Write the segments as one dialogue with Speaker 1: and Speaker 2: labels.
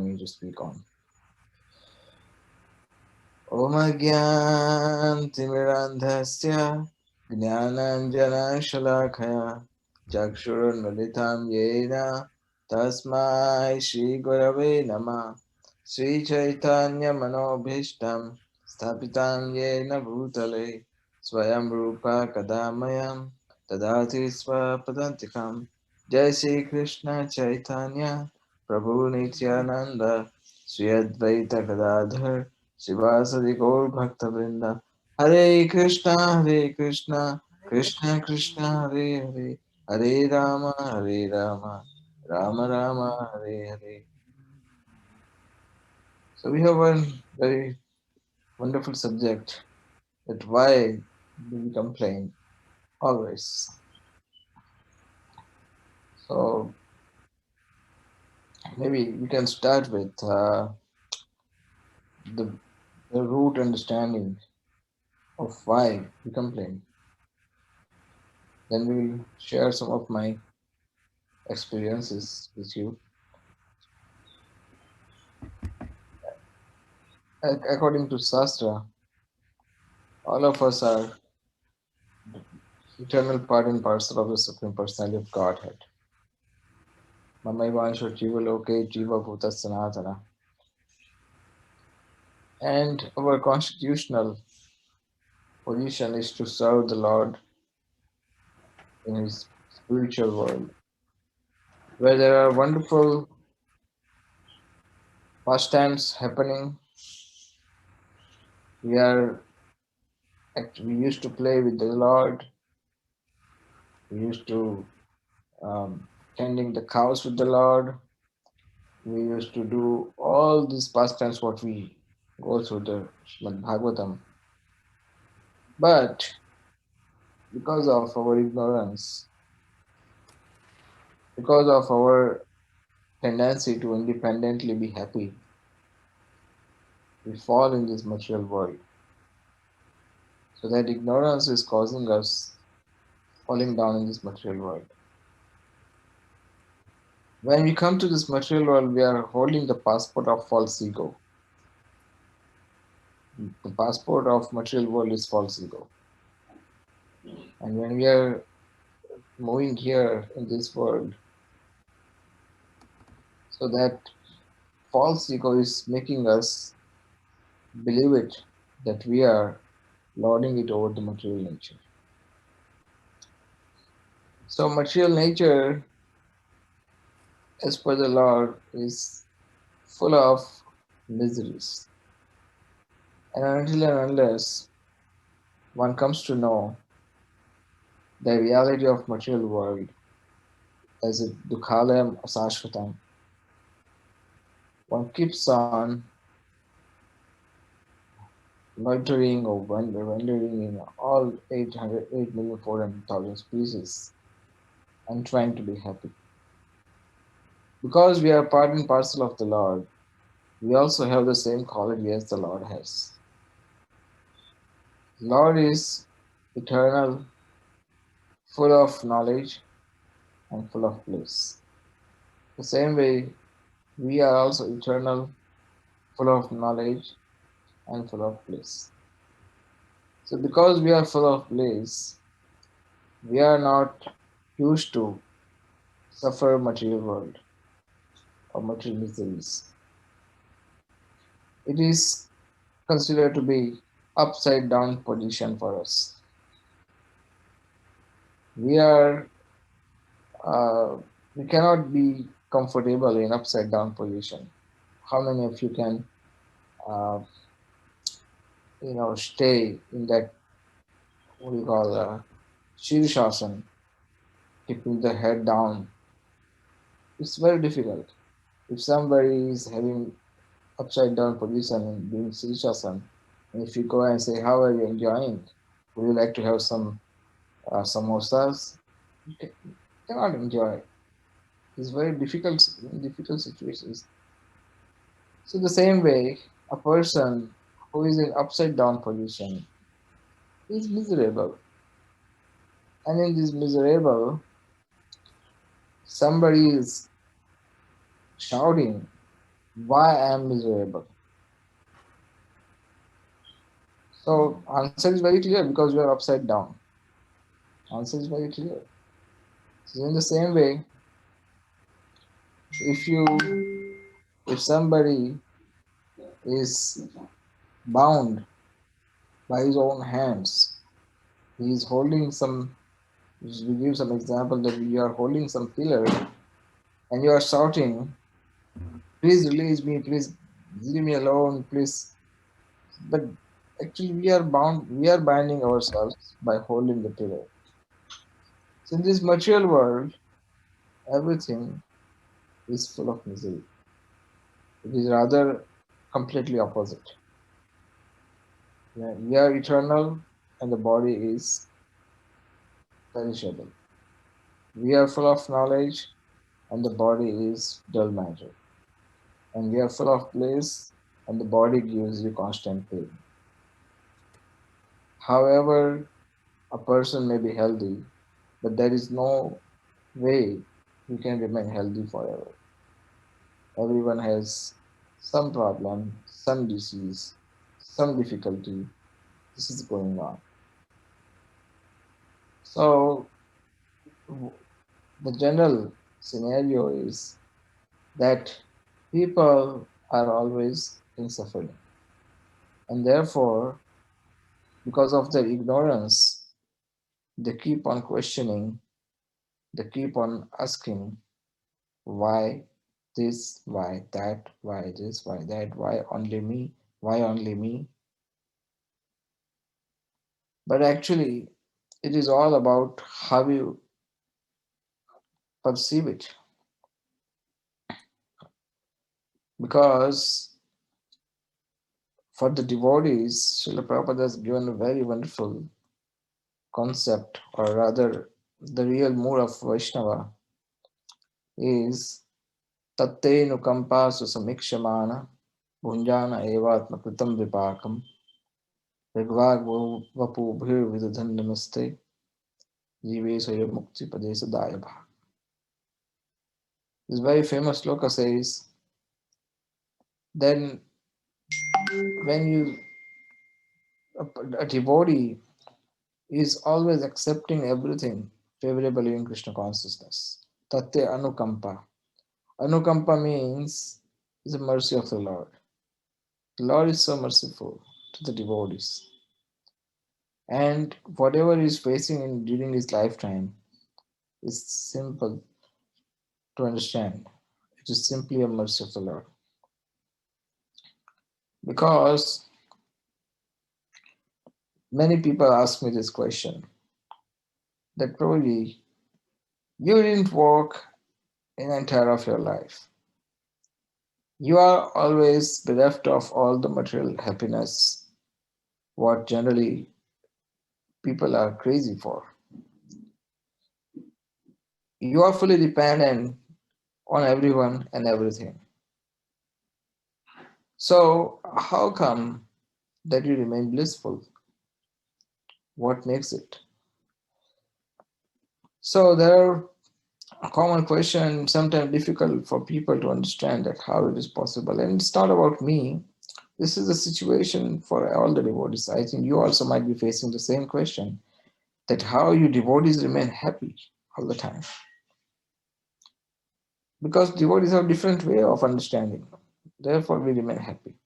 Speaker 1: me to speak on. Om Agyantimirandhasya Jnananjana Shalakaya Chakshurunmilitam Yena Tasmai Shri Gurave Namah Sri Chaitanya Manobhishtam Sthapitam Yena Bhutale Swayam Rupa Kadamayam Tadati Swapadantikam Jai Shri Krishna Chaitanya Prabhu Nityananda Sri Advaita Gadadhar Shivasadi Gaur Bhakta Vrinda Hare Krishna Krishna Krishna Hare Hare Hare Rama Rama Rama Hare Hare. So we have one very wonderful subject, that why do we complain always? So maybe we can start with the root understanding of why we complain. Then we will share some of my experiences with you. According to Shastra, all of us are eternal part and parcel of the Supreme Personality of Godhead. Mamaivansho Jiva Loke Jiva Bhuta Sanatana. And our constitutional position is to serve the Lord in His spiritual world, where there are wonderful pastimes happening. We used to play with the Lord. We used to tending the cows with the Lord. We used to do all these pastimes what we go through the Srimad Bhagavatam. But because of our ignorance, because of our tendency to independently be happy, we fall in this material world. So that ignorance is causing us falling down in this material world. When we come to this material world, we are holding the passport of false ego. The passport of material world is false ego. And when we are moving here in this world, so that false ego is making us believe it that we are lording it over the material nature. So material nature, as per the Lord, is full of miseries. And until and unless one comes to know the reality of material world as a dukhalayam asashvatam, one keeps on loitering or wandering in all 8,400,000 species and trying to be happy. Because we are part and parcel of the Lord, we also have the same quality as the Lord has. Lord is eternal, full of knowledge and full of bliss. The same way, we are also eternal, full of knowledge and full of bliss. So because we are full of bliss, we are not used to suffer material world or material miseries. It is considered to be upside down position for us. We cannot be comfortable in upside down position. How many of you can uh, stay in that, what do you call, Shirshasana, keeping the head down? It's very difficult. If somebody is having upside down position and doing Shirshasana, and if you go and say, how are you enjoying? Would you like to have some samosas? You cannot enjoy. It's very difficult situations. So the same way, a person who is in upside down position is miserable. And in this miserable, somebody is shouting why I am miserable. So answer is very clear because you are upside down. Answer is very clear. So in the same way, if you if somebody is bound by his own hands, he is holding some. We give some example that you are holding some pillar and you are shouting, "Please release me! Please leave me alone! Please." But actually, we are bound. We are binding ourselves by holding the pillar. So in this material world, everything is full of misery. It is rather completely opposite. Yeah, we are eternal and the body is perishable. We are full of knowledge and the body is dull matter. And we are full of bliss and the body gives you constant pain. However, a person may be healthy, but there is no way you can remain healthy forever. Everyone has some problem, some disease, some difficulty. This is going on. So the general scenario is that people are always in suffering, and therefore, because of their ignorance, they keep on questioning, they keep on asking why this, why that, why this, why that, why only me, why only me. But actually, it is all about how you perceive it. Because for the devotees, Srila Prabhupada has given a very wonderful concept, or rather, the real mood of Vaishnava is Tatte Nukampa Susamikshmana Bhunjana Evatma Kritam Vipakam Rigvag Vapu Bhir Vidadhan Namaste Jive Soya Mukti Padesa Dayabha. This very famous sloka says, then when a devotee is always accepting everything favorably in Krishna consciousness. Tatte Anukampa. Anukampa means is the mercy of the Lord. The Lord is so merciful to the devotees. And whatever he is facing during his lifetime is simple to understand. It is simply a mercy of the Lord. Because many people ask me this question that probably you didn't work in entire of your life. You are always bereft of all the material happiness, what generally people are crazy for. You are fully dependent on everyone and everything. So, how come that you remain blissful? What makes it? So, there are a common question, sometimes difficult for people to understand that how it is possible. And it's not about me. This is a situation for all the devotees. I think you also might be facing the same question, that how you devotees remain happy all the time. Because devotees have different way of understanding. Therefore, we remain happy.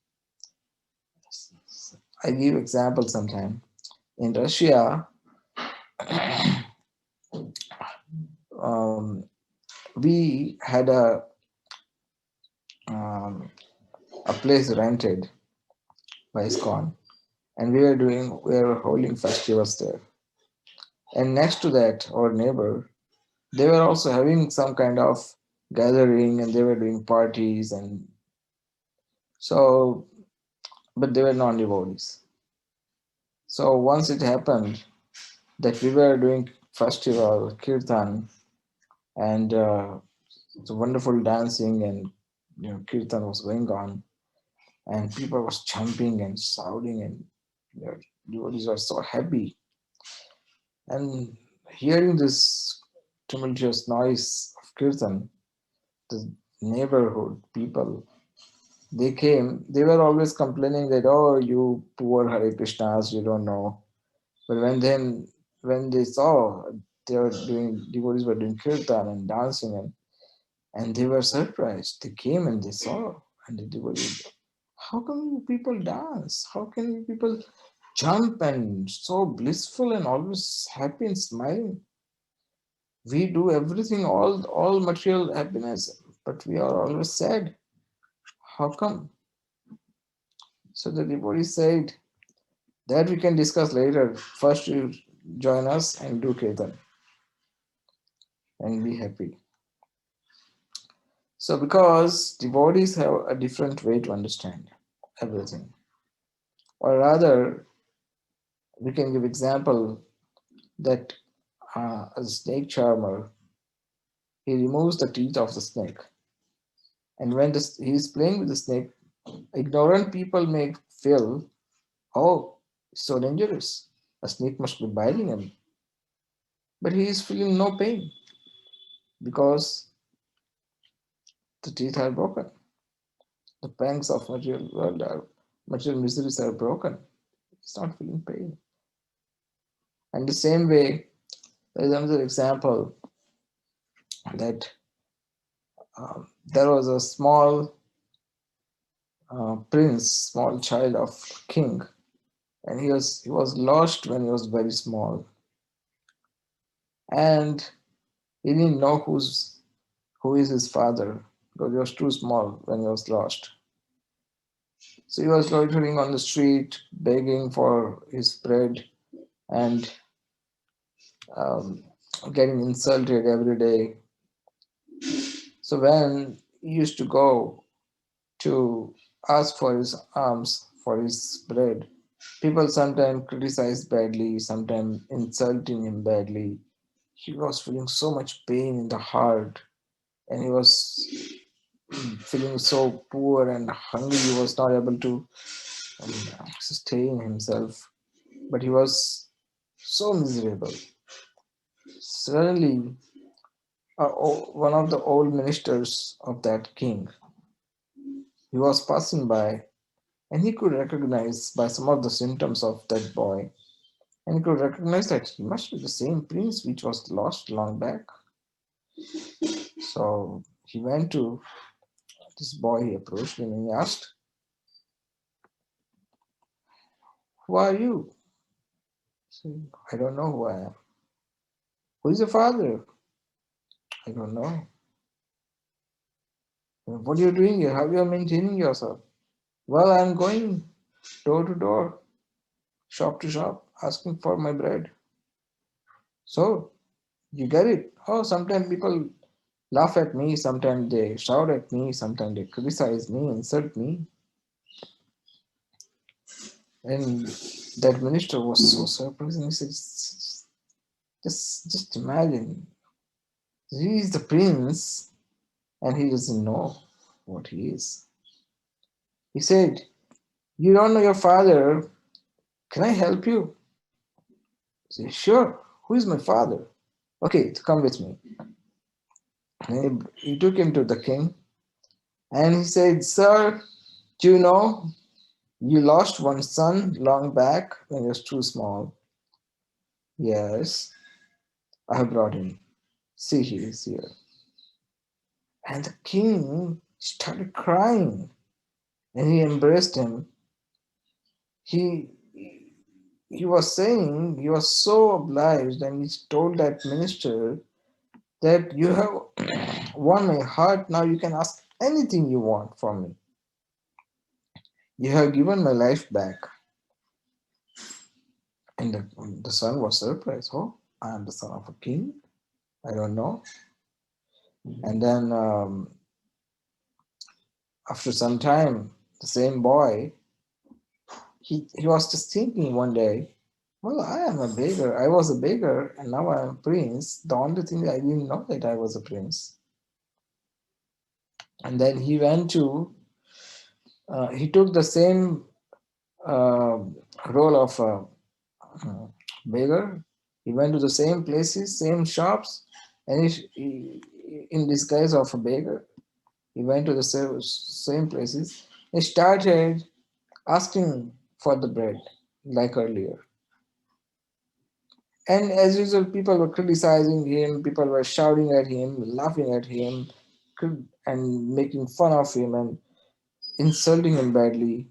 Speaker 1: I give example sometime. In Russia, um, we had um, a place rented by ISKCON, and we were holding festivals there. And next to that, our neighbor, they were also having some kind of gathering, and they were doing parties, and so, but they were non-devotees. So once it happened that we were doing festival kirtan, and it's wonderful dancing, and kirtan was going on, and people was jumping and shouting, and devotees were so happy. And hearing this tumultuous noise of kirtan, the neighborhood people, They came, they were always complaining that, oh, you poor Hare Krishnas, you don't know. But when they saw they were doing devotees were doing kirtan and dancing and they were surprised. They came and they saw and the devotees, how can you people dance? How can you people jump and so blissful and always happy and smiling? We do everything, all material happiness, but we are always sad. How come? So the devotee said that we can discuss later. First, you join us and do kirtan and be happy. So, because devotees have a different way to understand everything, or rather, we can give example that a snake charmer, he removes the teeth of the snake, and when he is playing with the snake, ignorant people may feel, oh, it's so dangerous. A snake must be biting him, but he is feeling no pain because the teeth are broken. The pangs of material world are material miseries are broken. He's not feeling pain. And the same way, there is another example that there was a small prince, small child of king, and he was lost when he was very small, and he didn't know who is his father because he was too small when he was lost. So he was loitering on the street, begging for his bread and um, getting insulted every day. So when he used to go to ask for his alms, for his bread, people sometimes criticized badly, sometimes insulting him badly. He was feeling so much pain in the heart, and he was feeling so poor and hungry. He was not able to sustain himself, but he was so miserable. Suddenly, one of the old ministers of that king, he was passing by, and he could recognize by some of the symptoms of that boy, and he could recognize that he must be the same prince which was lost long back. So he went to this boy, he approached him and he asked, who are you? He said, I don't know who I am. Who is your father? I don't know. What are you doing here? How are you maintaining yourself? Well, I'm going door to door, shop to shop, asking for my bread. So, you get it? Oh, sometimes people laugh at me, sometimes they shout at me, sometimes they criticize me, insult me. And that minister was so surprised and he said, just imagine, he is the prince and he doesn't know what he is. He said, you don't know your father, can I help you? I said, sure, who is my father? Okay, come with me. And he took him to the king and he said, sir, do you know you lost one son long back when he was too small? Yes, I have brought him. See, he is here. And the king started crying and he embraced him. He he was saying he was so obliged and he told that minister that you have won my heart, now you can ask anything you want from me. You have given my life back. And the son was surprised. Oh, I am the son of a king? I don't know. And then after some time, the same boy, he was just thinking one day, well, I am a beggar. I was a beggar and now I am a prince. The only thing I didn't know that I was a prince. And then he took the same uh, role of a beggar. He went to the same places, same shops, and in disguise of a beggar, he went to the same places He started asking for the bread like earlier. And as usual, people were criticizing him, people were shouting at him, laughing at him, and making fun of him and insulting him badly.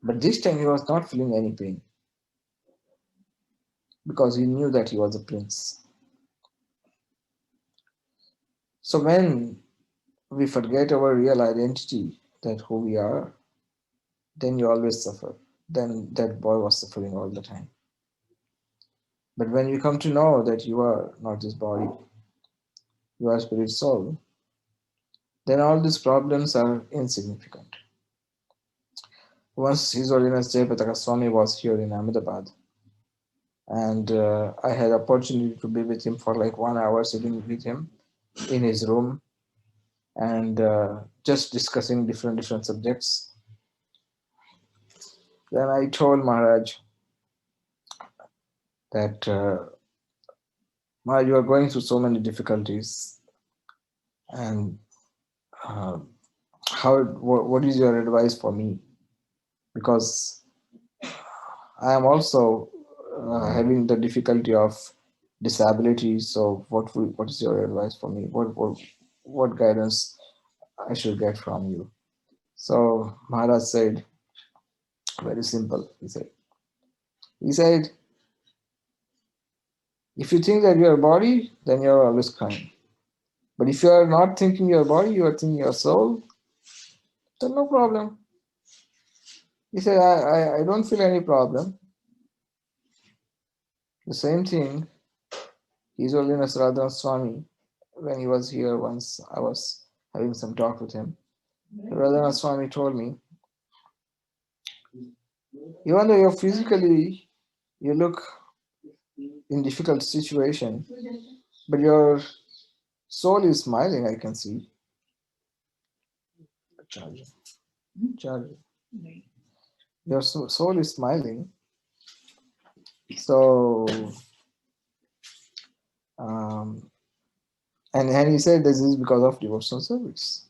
Speaker 1: But this time he was not feeling any pain because he knew that he was a prince. So when we forget our real identity, that who we are, then you always suffer. Then that boy was suffering all the time. But when you come to know that you are not this body, you are spirit soul, then all these problems are insignificant. Once His Holiness Jayapataka Swami was here in Ahmedabad, and I had opportunity to be with him for like 1 hour, sitting with him in his room and just discussing different subjects. Then I told Maharaj that Maharaj, you are going through so many difficulties, and uh, what is your advice for me? Because I am also having the difficulty of disability. So what is your advice for me? What guidance I should get from you? So Maharaj said, very simple. He said, if you think that you are a body, then you are always crying. But if you are not thinking your body, you are thinking your soul, then no problem. He said, I don't feel any problem. The same thing, His Holiness Radha Swami, when he was here once, I was having some talk with him. Radha Swami told me, even though you're physically, you look in difficult situation, but your soul is smiling, I can see. Charging. Charging. Your soul is smiling. So, um, and he said this is because of devotional service.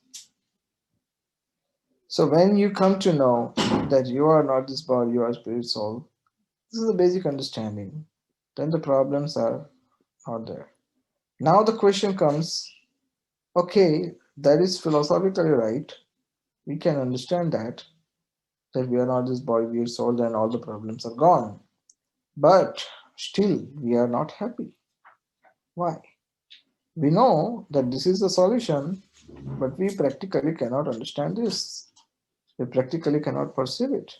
Speaker 1: So when you come to know that you are not this body, you are spirit soul, this is a basic understanding. Then the problems are not there. Now the question comes, okay, that is philosophically right. We can understand that we are not this body, we are soul, then all the problems are gone. But still, we are not happy. Why? We know that this is the solution, but we practically cannot understand this. We practically cannot perceive it.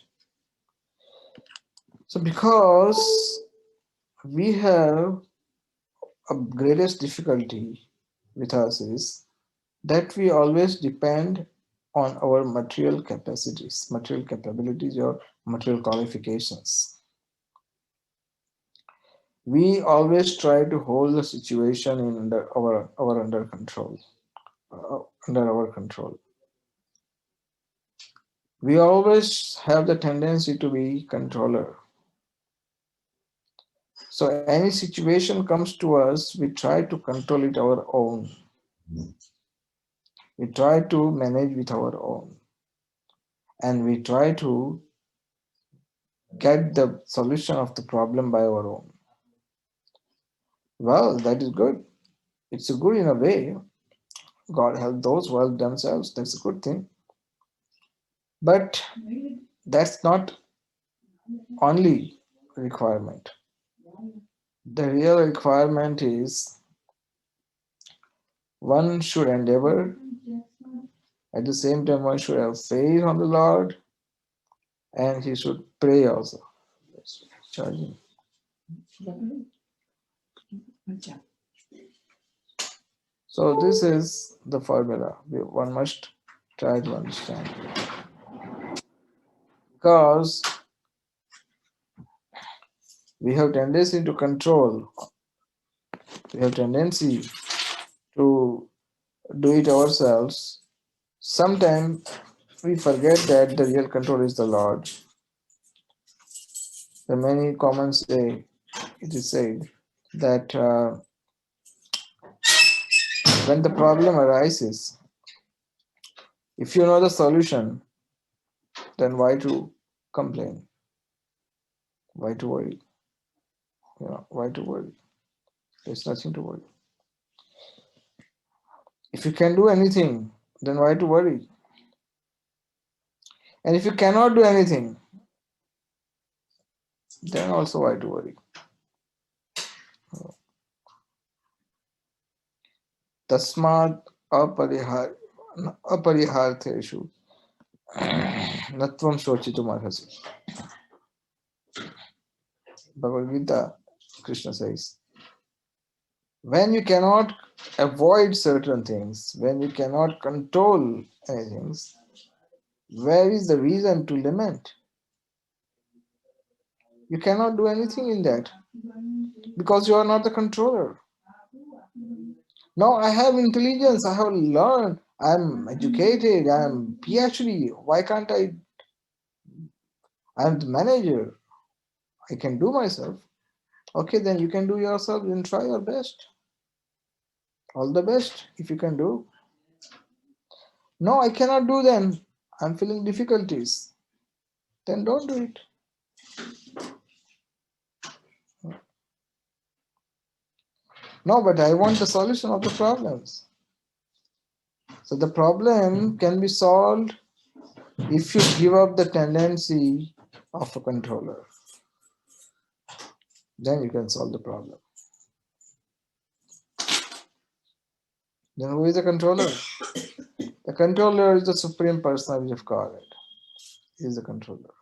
Speaker 1: So, because we have a greatest difficulty with us is that we always depend on our material capacities, material capabilities, or material qualifications. We always try to hold the situation in our under control, under our control. We always have the tendency to be controller. So any situation comes to us, we try to control it our own. We try to manage with our own. And we try to get the solution of the problem by our own. Well, that is good. It's a good in a way. God help those who help themselves. That's a good thing. But that's not only requirement. The real requirement is one should endeavor. At the same time, one should have faith on the Lord, and he should pray also. Charging. So this is the formula. One must try to understand. Because we have tendency to control. We have tendency to do it ourselves. Sometimes we forget that the real control is the Lord. The many comments say, it is said that when the problem arises, if you know the solution, then why to complain? Why to worry? Why to worry? There's nothing to worry. If you can do anything, then why to worry? And if you cannot do anything, then also why to worry? Tasmad अपरिहार्थेषु नत्वं शोचितुमर्हसि. Bhagavad Gita, Krishna says, when you cannot avoid certain things, when you cannot control anything, where is the reason to lament? You cannot do anything in that because you are not the controller. Now I have intelligence, I have learned, I'm educated, I'm PhD. Why can't I? I'm the manager. I can do myself. Okay, then you can do yourself and try your best. All the best if you can do. No, I cannot do then. I'm feeling difficulties. Then don't do it. No, but I want the solution of the problems. So the problem can be solved if you give up the tendency of a controller. Then you can solve the problem. Then who is the controller? The controller is the Supreme Personality of Godhead. He is the controller.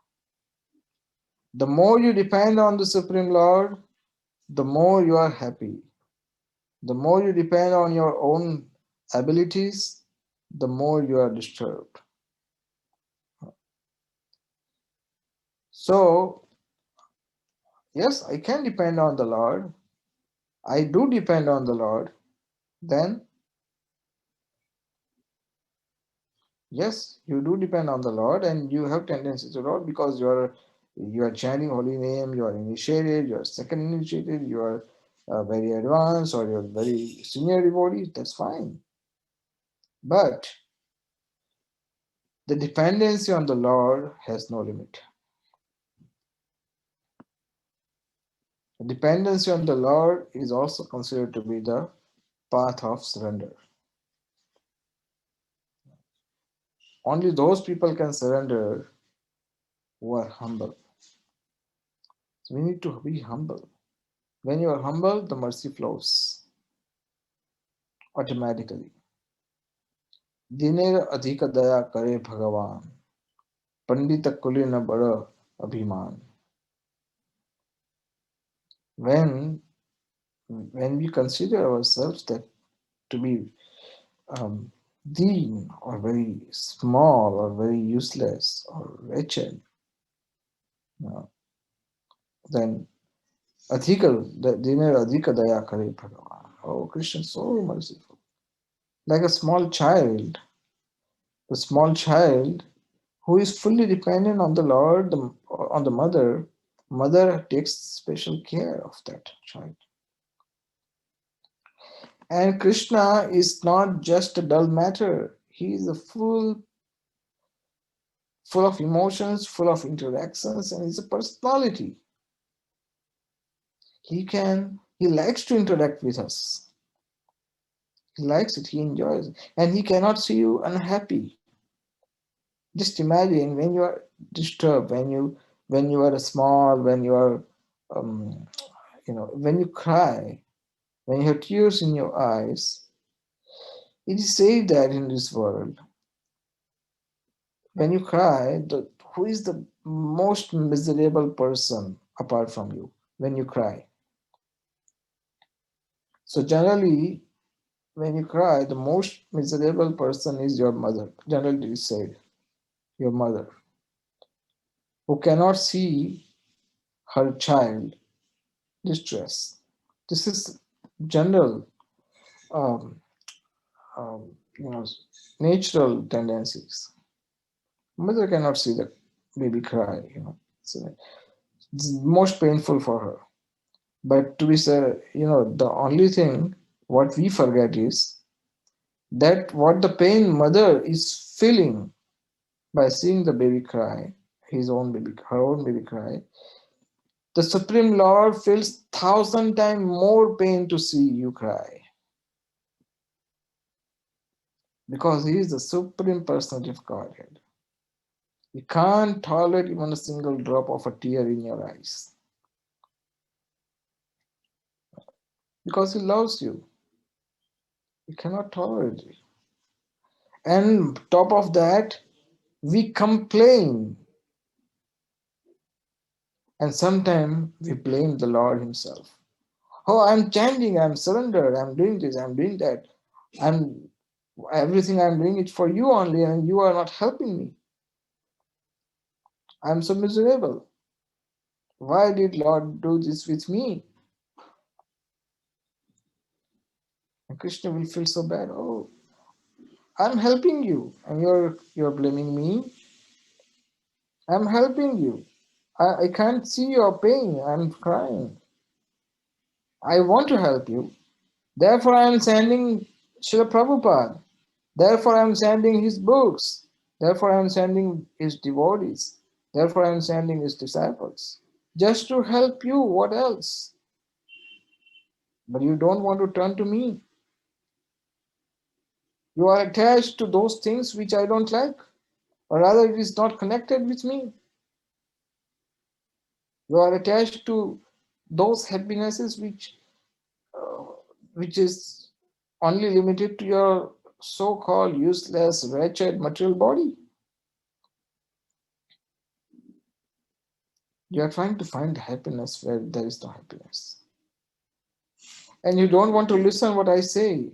Speaker 1: The more you depend on the Supreme Lord, the more you are happy. The more you depend on your own abilities, the more you are disturbed. So, yes, I can depend on the Lord. I do depend on the Lord. Then, yes, you do depend on the Lord, and you have tendency to Lord because you are chanting holy name, you are initiated, you are second initiated, you are very advanced, or you are very senior devotee. That's fine. But the dependency on the Lord has no limit. The dependency on the Lord is also considered to be the path of surrender. Only those people can surrender who are humble. So we need to be humble. When you are humble, the mercy flows automatically. दिनेर अधिक दया करे भगवान पंडित कुलीन बड़ अभिमान. When we consider ourselves that to be mean or very small or very useless or wretched, then दिनेर अधिक दया करे भगवान. Oh, Krishna is so merciful. Like a small child, the small child who is fully dependent on the Lord, on the mother takes special care of that child. And Krishna is not just a dull matter. He is full of emotions, full of interactions, and he's a personality. He likes to interact with us. He likes it, he enjoys it, and he cannot see you unhappy. Just imagine when you are disturbed, when you are small, when you are when you cry, when you have tears in your eyes. It is said that in this world, when you cry, who is the most miserable person apart from you when you cry? So generally, when you cry, the most miserable person is your mother. Generally, it is said, your mother, who cannot see her child distress. This is general, um, um, you know, natural tendencies. Mother cannot see the baby cry. So it's most painful for her. But to be said, the only thing what we forget is that what the pain mother is feeling, By seeing the baby cry, her own baby cry, the Supreme Lord feels thousand times more pain to see you cry because He is the Supreme Personality of Godhead. He can't tolerate even a single drop of a tear in your eyes because He loves you. He cannot tolerate it. And top of that, we complain and sometimes we blame the Lord Himself. Oh, I'm chanting, I'm surrendered, I'm doing this, I'm doing that. I'm everything I'm doing it for you only, and you are not helping me. I'm so miserable. Why did Lord do this with me? And Krishna will feel so bad. Oh, I'm helping you, and you're blaming me. I'm helping you. I can't see your pain. I'm crying. I want to help you. Therefore, I am sending Srila Prabhupada. Therefore, I am sending his books. Therefore, I am sending his devotees. Therefore, I am sending his disciples. Just to help you. What else? But you don't want to turn to me. You are attached to those things which I don't like, or rather, it is not connected with me. You are attached to those happinesses uh, which is only limited to your so-called useless, wretched material body. You are trying to find happiness where there is no happiness. And you don't want to listen what I say.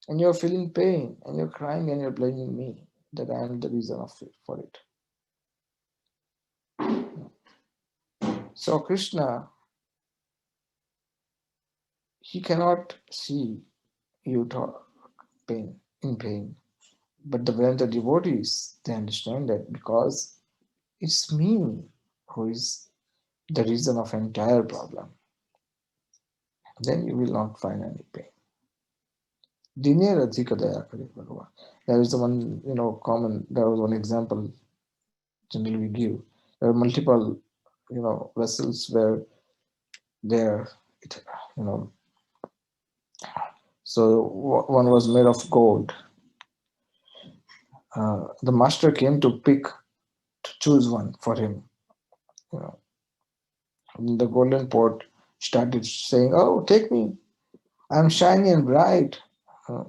Speaker 1: And you're feeling pain and you're crying and you're blaming me that I am the reason of it, for it. So Krishna, he cannot see you talk pain in pain. But the when the devotees, they understand that because it's me who is the reason of entire problem, then you will not find any pain. Dineer adhika daya kare Bhagavan. There is the one, common, there was one example generally we give. There are multiple, vessels where there, it, you know, so one was made of gold. The master came to choose one for him. You know, and the golden pot started saying, "Oh, take me! I'm shiny and bright. Uh,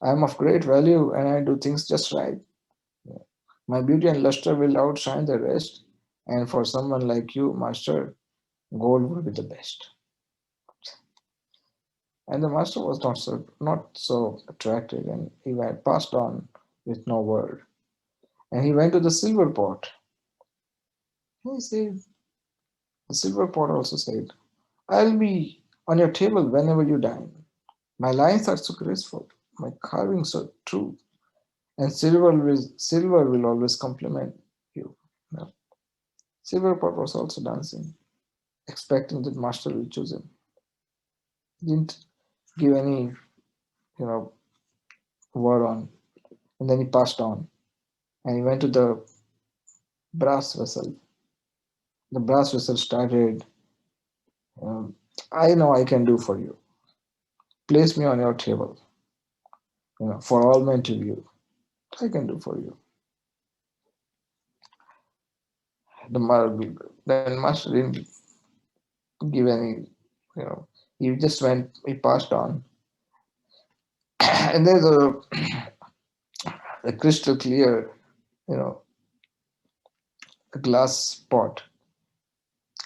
Speaker 1: I'm of great value, and I do things just right. My beauty and luster will outshine the rest. And for someone like you, master, gold would be the best." And the master was not so attracted, and he went passed on with no word. And he went to the silver pot. He said, the silver pot also said, "I'll be on your table whenever you dine. My lines are so graceful, my carvings so true, and silver will always compliment you." No. Silver pot was also dancing, expecting that master will choose him. Didn't give any, word on, and then he passed on, and he went to the brass vessel. The brass vessel started, um, "I know I can do for you. Place me on your table, for all men to view. I can do for you." The then master didn't give any, you know, he passed on. And there's a crystal clear, you know, a glass pot.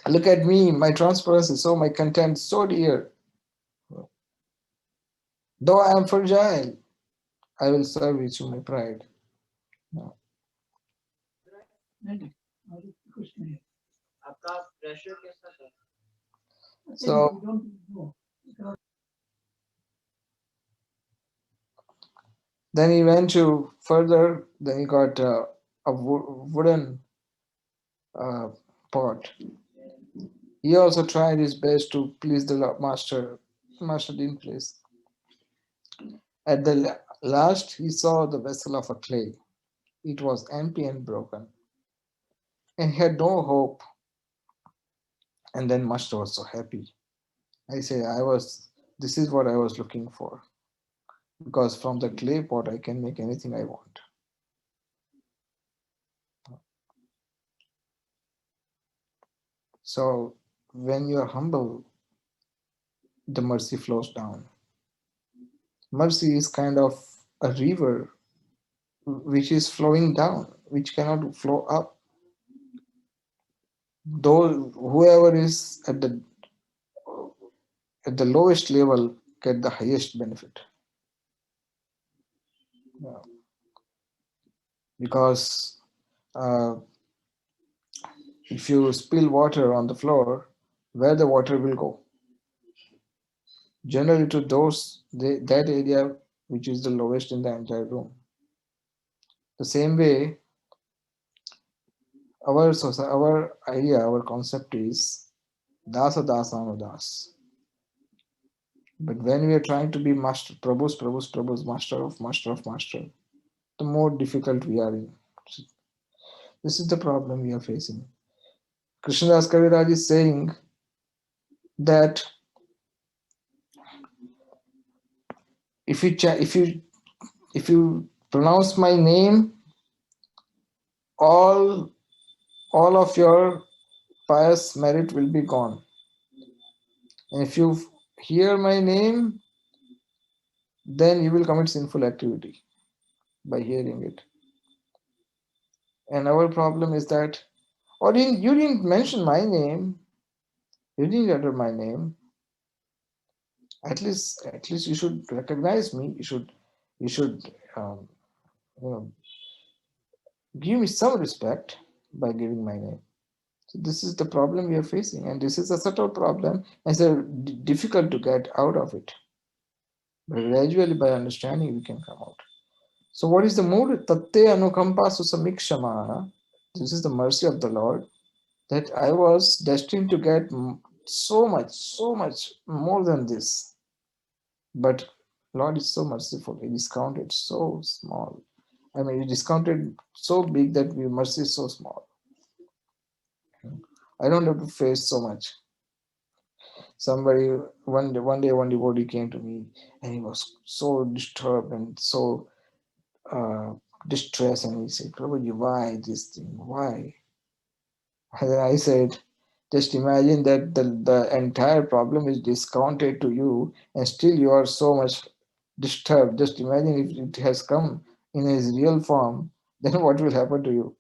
Speaker 1: "Look at me, my transparency, so my content so dear. Though I am fragile, I will serve you to my pride." No. So then he went to further, then he got a wooden uh, pot. He also tried his best to please the master. Master didn't please. At the last, he saw the vessel of a clay. It was empty and broken, and he had no hope. And then Master was so happy. I say, this is what I was looking for, because from the clay pot I can make anything I want. So when you are humble, the mercy flows down. Mercy is kind of a river which is flowing down, which cannot flow up. Though whoever is at the lowest level get the highest benefit. Yeah. Because uh, if you spill water on the floor, where the water will go? Generally to that area which is the lowest in the entire room. The same way, our idea, our concept is dasa dasanu das. But when we are trying to be master, Prabhu's, master, the more difficult we are in. This is the problem we are facing. Krishnadas Kaviraj is saying that if you if you pronounce my name, all of your pious merit will be gone. And if you hear my name, then you will commit sinful activity by hearing it. And our problem is that, you didn't mention my name, you didn't utter my name. At least you should recognize me. You should you know, give me some respect by giving my name. So this is the problem we are facing, and this is a subtle problem, and so difficult to get out of it. But gradually, by understanding, we can come out. So, what is the mood? Tatte anukampa susamikshama. This is the mercy of the Lord, that I was destined to get so much more than this. But Lord is so merciful. He discounted so small. I mean, He discounted so big that we mercy is so small. I don't have to face so much. Somebody one devotee came to me, and he was so disturbed and so uh, distressed, and he said, Prabhuji, why this thing? Why? And then I said, just imagine that the entire problem is discounted to you, and still you are so much disturbed. Just imagine if it has come in his real form, then what will happen to you?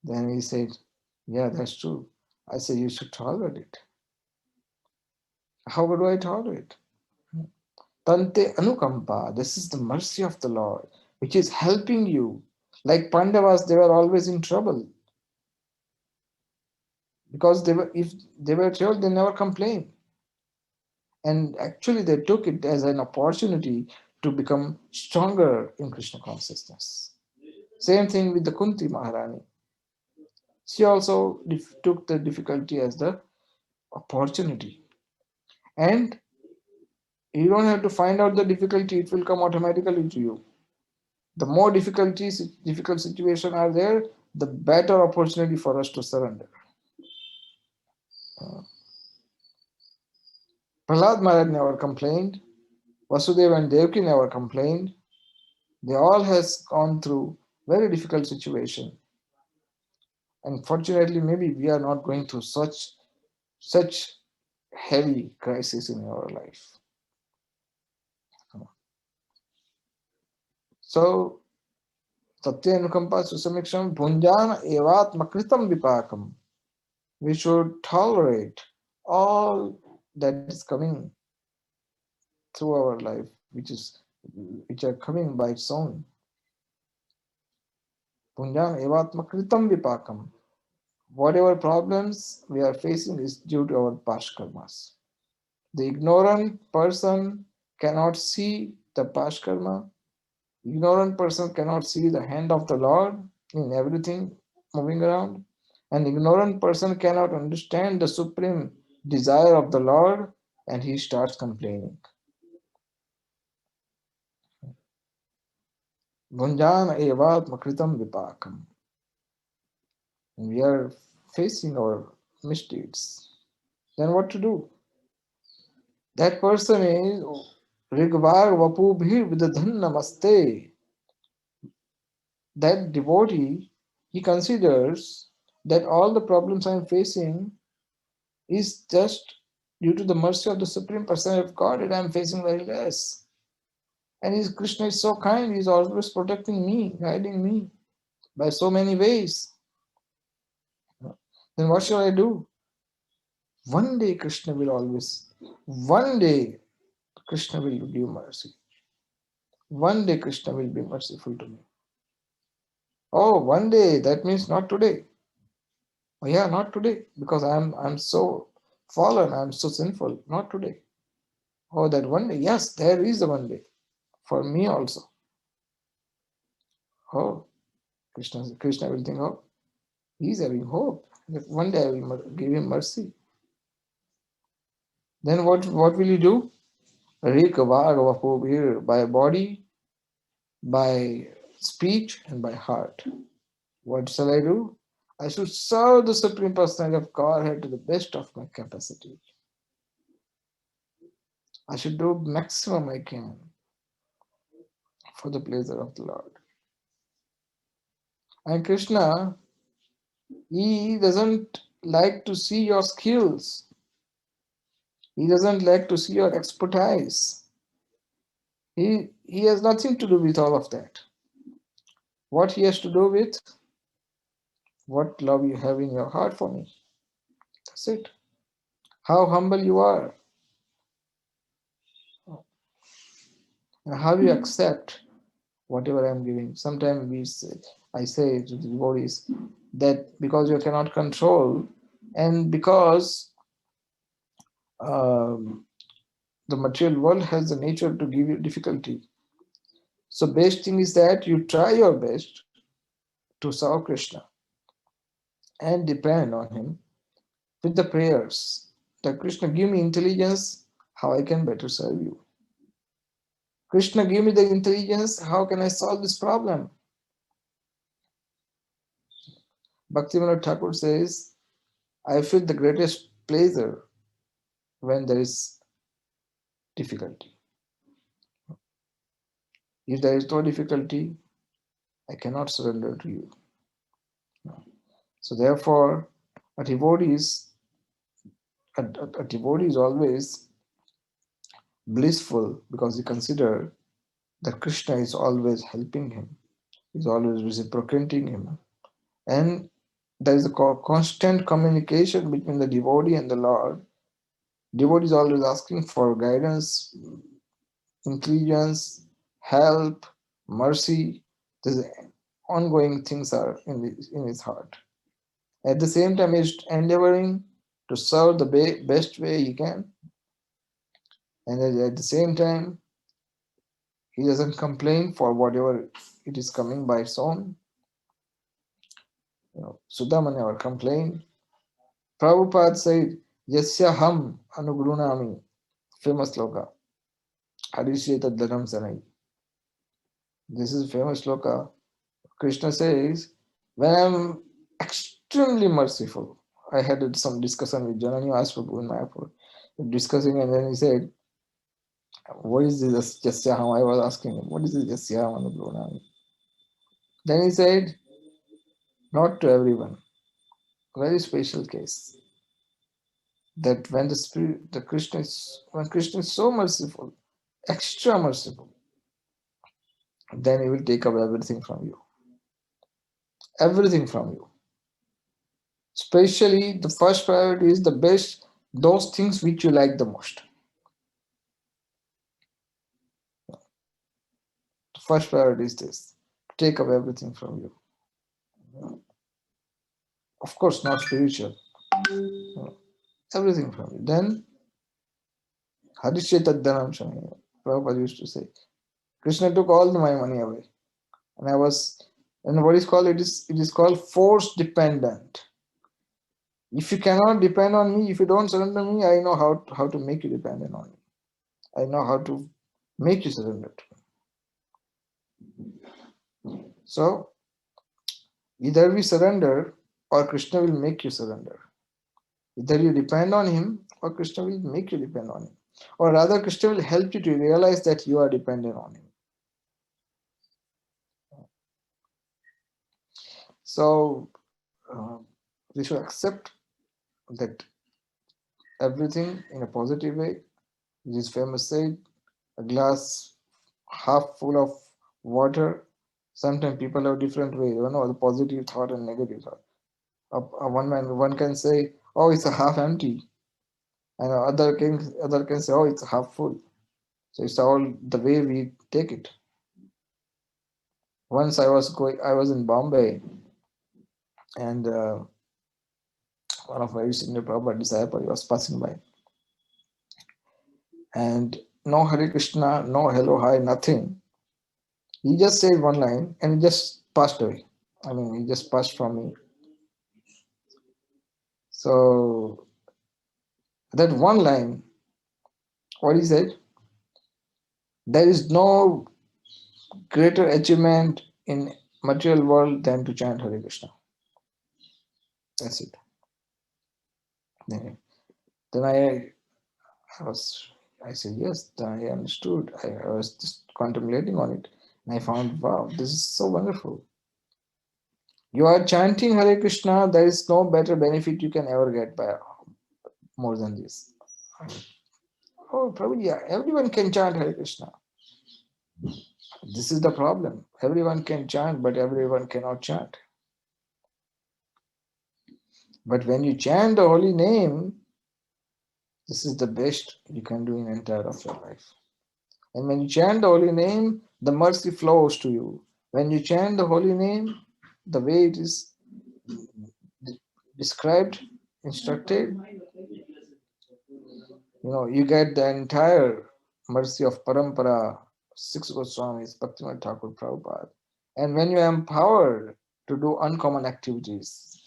Speaker 1: Then he said, yeah, that's true. I said, you should tolerate it. How do I tolerate? Tante Anukampa, this is the mercy of the Lord, which is helping you. Like Pandavas, they were always in trouble because if they were told, they never complained. And actually, they took it as an opportunity to become stronger in Krishna consciousness. Same thing with the Kunti Maharani. She also took the difficulty as the opportunity. And you don't have to find out the difficulty, it will come automatically to you. The more difficult situations are there, the better opportunity for us to surrender. Prahlad Maharaj never complained. Vasudeva and Devaki never complained. They all has gone through very difficult situation. And fortunately, maybe we are not going through such heavy crisis in our life. So, Tatyanukampa Susamiksham Bhunjana Evatmakritam Vipakam. We should tolerate all that is coming through our life, which are coming by its own. Punjan evatmakritam vipakam. Whatever problems we are facing is due to our past karmas. The ignorant person cannot see the past karma. Ignorant person cannot see the hand of the Lord in everything moving around. An ignorant person cannot understand the supreme desire of the Lord, and he starts complaining. Bhunjana evatma kritam vipakam. We are facing our misdeeds. Then what to do? That person is Rigvar Vapubhir Vidadhan Namaste. That devotee, he considers that all the problems I am facing is just due to the mercy of the Supreme Personality of God that I am facing very less. And his Krishna is so kind, he's always protecting me, guiding me by so many ways. Then what shall I do? One day Krishna will always, one day Krishna will give mercy. One day Krishna will be merciful to me. Oh, one day, that means not today. Oh, yeah, not today, because I'm so fallen, I'm so sinful. Not today. Oh, that one day. Yes, there is a one day for me also. Oh, Krishna will think, oh, he's having hope that one day I will give him mercy. Then what will you do? By body, by speech, and by heart. What shall I do? I should serve the Supreme Personality of Godhead to the best of my capacity. I should do maximum I can for the pleasure of the Lord. And Krishna, he doesn't like to see your skills. He doesn't like to see your expertise. He has nothing to do with all of that. What he has to do with what love you have in your heart for me. That's it. How humble you are, and how you accept whatever I'm giving. Sometimes I say to the devotees that because you cannot control, and because um, the material world has the nature to give you difficulty. So best thing is that you try your best to serve Krishna and depend on him with the prayers that Krishna give me intelligence how I can better serve you. Krishna give me the intelligence how can I solve this problem. Bhaktivinoda Thakur says, I feel the greatest pleasure when there is difficulty. If there is no difficulty, I cannot surrender to you. So therefore, a devotee is a devotee is always blissful because he considers that Krishna is always helping him, is always reciprocating him, and there is a constant communication between the devotee and the Lord. Devotee is always asking for guidance, intelligence, help, mercy. These ongoing things are in his heart. At the same time, he's endeavoring to serve the best way he can, and at the same time, he doesn't complain for whatever it is coming by its own. Sudama never complained. Prabhupada said, Yasya ham anugrunami, famous sloka. Harisheta dhanam sanai. This is famous sloka. Krishna says, when I'm extremely merciful, I had some discussion with Janani Asprabhu in Mayapur, discussing, and then he said, what is this Yasya ham? I was asking him, what is this Yasya ham anugrunami? Then he said, not to everyone. Very special case. That when the spirit, when Krishna is so merciful, extra merciful, then he will take away everything from you. Everything from you. Especially the first priority is the best, those things which you like the most. The first priority is this. Take away everything from you. Of course, not spiritual. Everything from you. Then Harisheta Dhanam Shani. Prabhupada used to say, Krishna took all my money away. And I was, and what is called, it is called force dependent. If you cannot depend on me, if you don't surrender me, I know how to make you dependent on me. I know how to make you surrender to me. So either we surrender or Krishna will make you surrender. Either you depend on him or Krishna will make you depend on him. Or rather, Krishna will help you to realize that you are dependent on him. So we should accept that everything in a positive way. It is famous said, a glass half full of water. Sometimes people have different way, the positive thought and negative thought. One can say, "Oh, it's a half empty," and other can say, "Oh, it's half full." So it's all the way we take it. Once I was in Bombay, and one of my senior Prabhupada disciple was passing by, and no Hare Krishna, no hello, hi, nothing. He just said one line, and he just passed away. I mean, he just passed from me. So that one line, what he said, there is no greater achievement in material world than to chant Hare Krishna. That's it. Then I was, I said, yes, I understood. I was just contemplating on it. And I found, wow, this is so wonderful. You are chanting Hare Krishna, there is no better benefit you can ever get by more than this. Oh, probably, yeah, everyone can chant Hare Krishna. This is the problem. Everyone can chant, but everyone cannot chant. But when you chant the holy name, this is the best you can do in entire of your life. And when you chant the holy name, the mercy flows to you. When you chant the holy name, the way it is described, instructed, you get the entire mercy of Parampara, six Goswamis, Bhaktivinoda Thakur Prabhupada. And when you are empowered to do uncommon activities,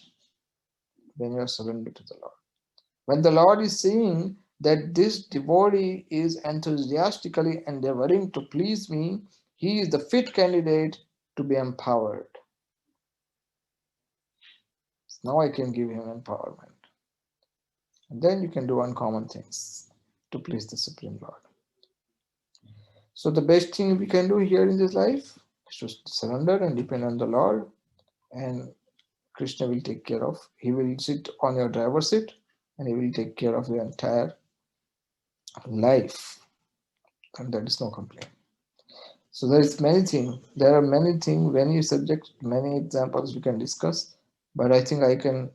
Speaker 1: then you are surrendered to the Lord. When the Lord is seeing that this devotee is enthusiastically endeavoring to please me, he is the fit candidate to be empowered. Now I can give him empowerment. And then you can do uncommon things to please the Supreme Lord. So the best thing we can do here in this life is to surrender and depend on the Lord, and Krishna will take care of. He will sit on your driver's seat and he will take care of your entire life. And there is no complaint. So there is many things. There are many things, many subjects, many examples we can discuss. But I think I can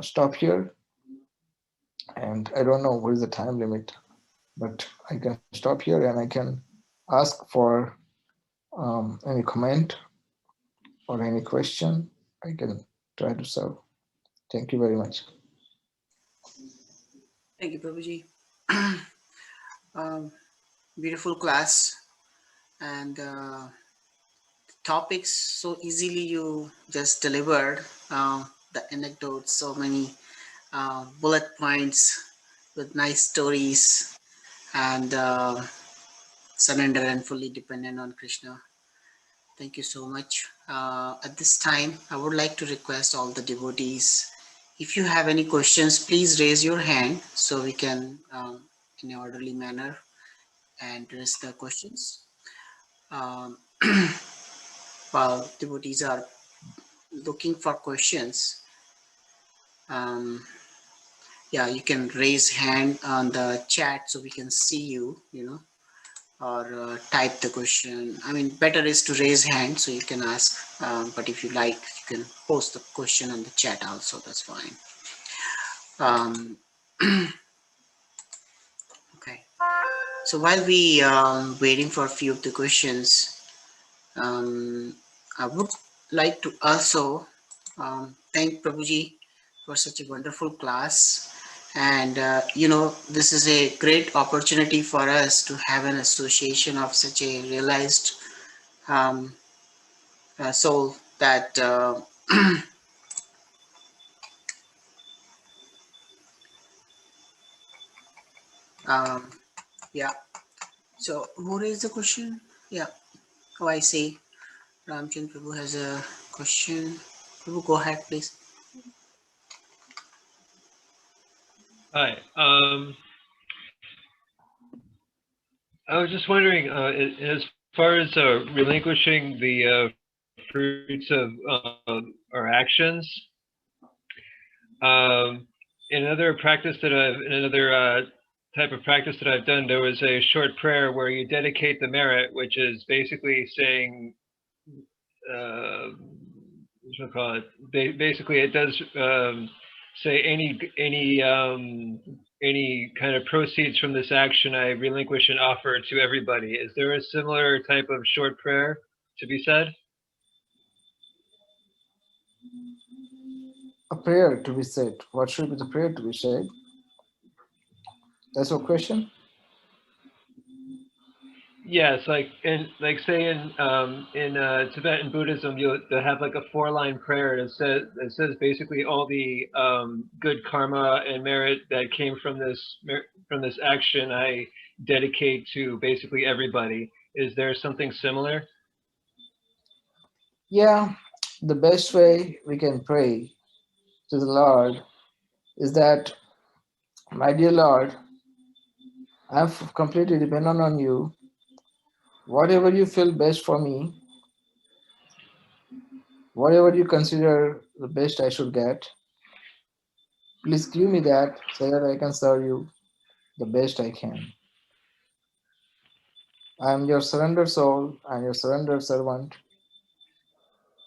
Speaker 1: stop here. And I don't know what is the time limit, but I can stop here and I can ask for any comment or any question. I can try to serve. Thank you very much.
Speaker 2: Thank you, Prabhuji. Beautiful class, and topics so easily you just delivered. The anecdotes, so many bullet points with nice stories, and surrender and fully dependent on Krishna. Thank you so much. At this time, I would like to request all the devotees, if you have any questions, please raise your hand so we can, in an orderly manner, address the questions. Um, while devotees are looking for questions, um, yeah, you can raise hand on the chat so we can see you, or type the question. I mean, better is to raise hand so you can ask, but if you like, you can post the question on the chat also, that's fine. Okay, so while we waiting for a few of the questions, I would like to also thank Prabhuji for such a wonderful class. And this is a great opportunity for us to have an association of such a realized um, soul that um, yeah. So what is the question? Yeah. Oh, I see. Ramchandra Prabhu has a question. Prabhu, go ahead, please.
Speaker 3: Hi. I was just wondering, as far as relinquishing the fruits of our actions, in another type of practice that I've done, there was a short prayer where you dedicate the merit, which is basically saying, what should I call it? Basically, it does say any kind of proceeds from this action I relinquish and offer to everybody. Is there a similar type of short prayer to be said?
Speaker 1: A prayer to be said. What should be the prayer to be said? That's your question?
Speaker 3: Yes, like say in Tibetan Buddhism, they'll have like a 4-line prayer that says basically all the good karma and merit that came from this action I dedicate to basically everybody. Is there something similar?
Speaker 1: Yeah, the best way we can pray to the Lord is that, my dear Lord, I'm completely dependent on you. Whatever you feel best for me, whatever you consider the best I should get, please give me that so that I can serve you the best I can. I am your surrendered soul, I am your surrendered servant.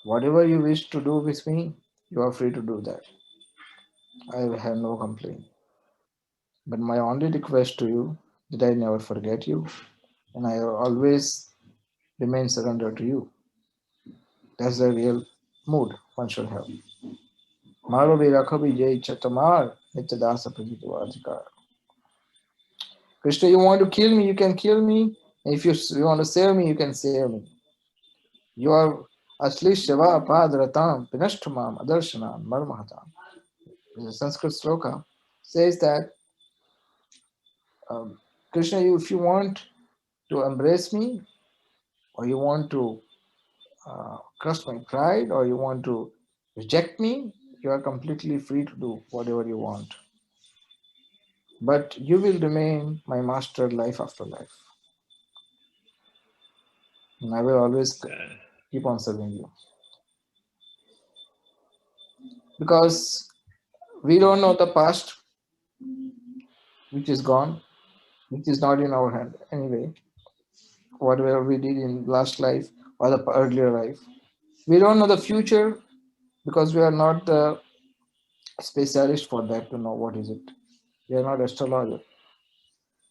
Speaker 1: Whatever you wish to do with me, you are free to do that. I have no complaint. But my only request to you that I never forget you and I always remain surrendered to you. That's the real mood one should have. Maro Virakhabi Jai Chatamar Nityadasa Prajitavadhikar. Krishna, you want to kill me, you can kill me. And if you want to save me, you can save me. You are Asli Shiva Padratam Pinashtamam Adarshanam Marmahatam. The Sanskrit sloka says that Krishna, if you want to embrace me, or you want to crush my pride, or you want to reject me, you are completely free to do whatever you want. But you will remain my master life after life. And I will always keep on serving you. Because we don't know the past, which is gone, which is not in our hand anyway, whatever we did in last life or the earlier life. We don't know the future because we are not the specialist for that to know what is it. We are not astrologer.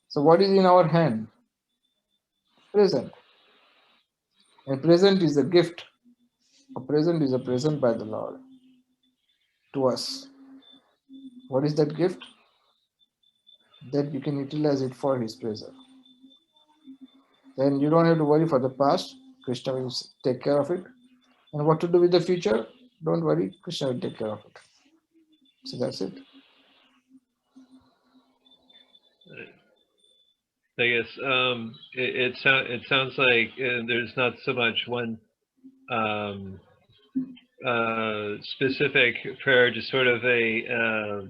Speaker 1: So what is in our hand? Present. And present is a gift. A present is a present by the Lord to us. What is that gift? That you can utilize it for His pleasure. Then you don't have to worry for the past. Krishna will take care of it. And what to do with the future? Don't worry, Krishna will take care of it. So that's it.
Speaker 3: I guess it sounds like there's not so much one um, specific prayer, just sort of a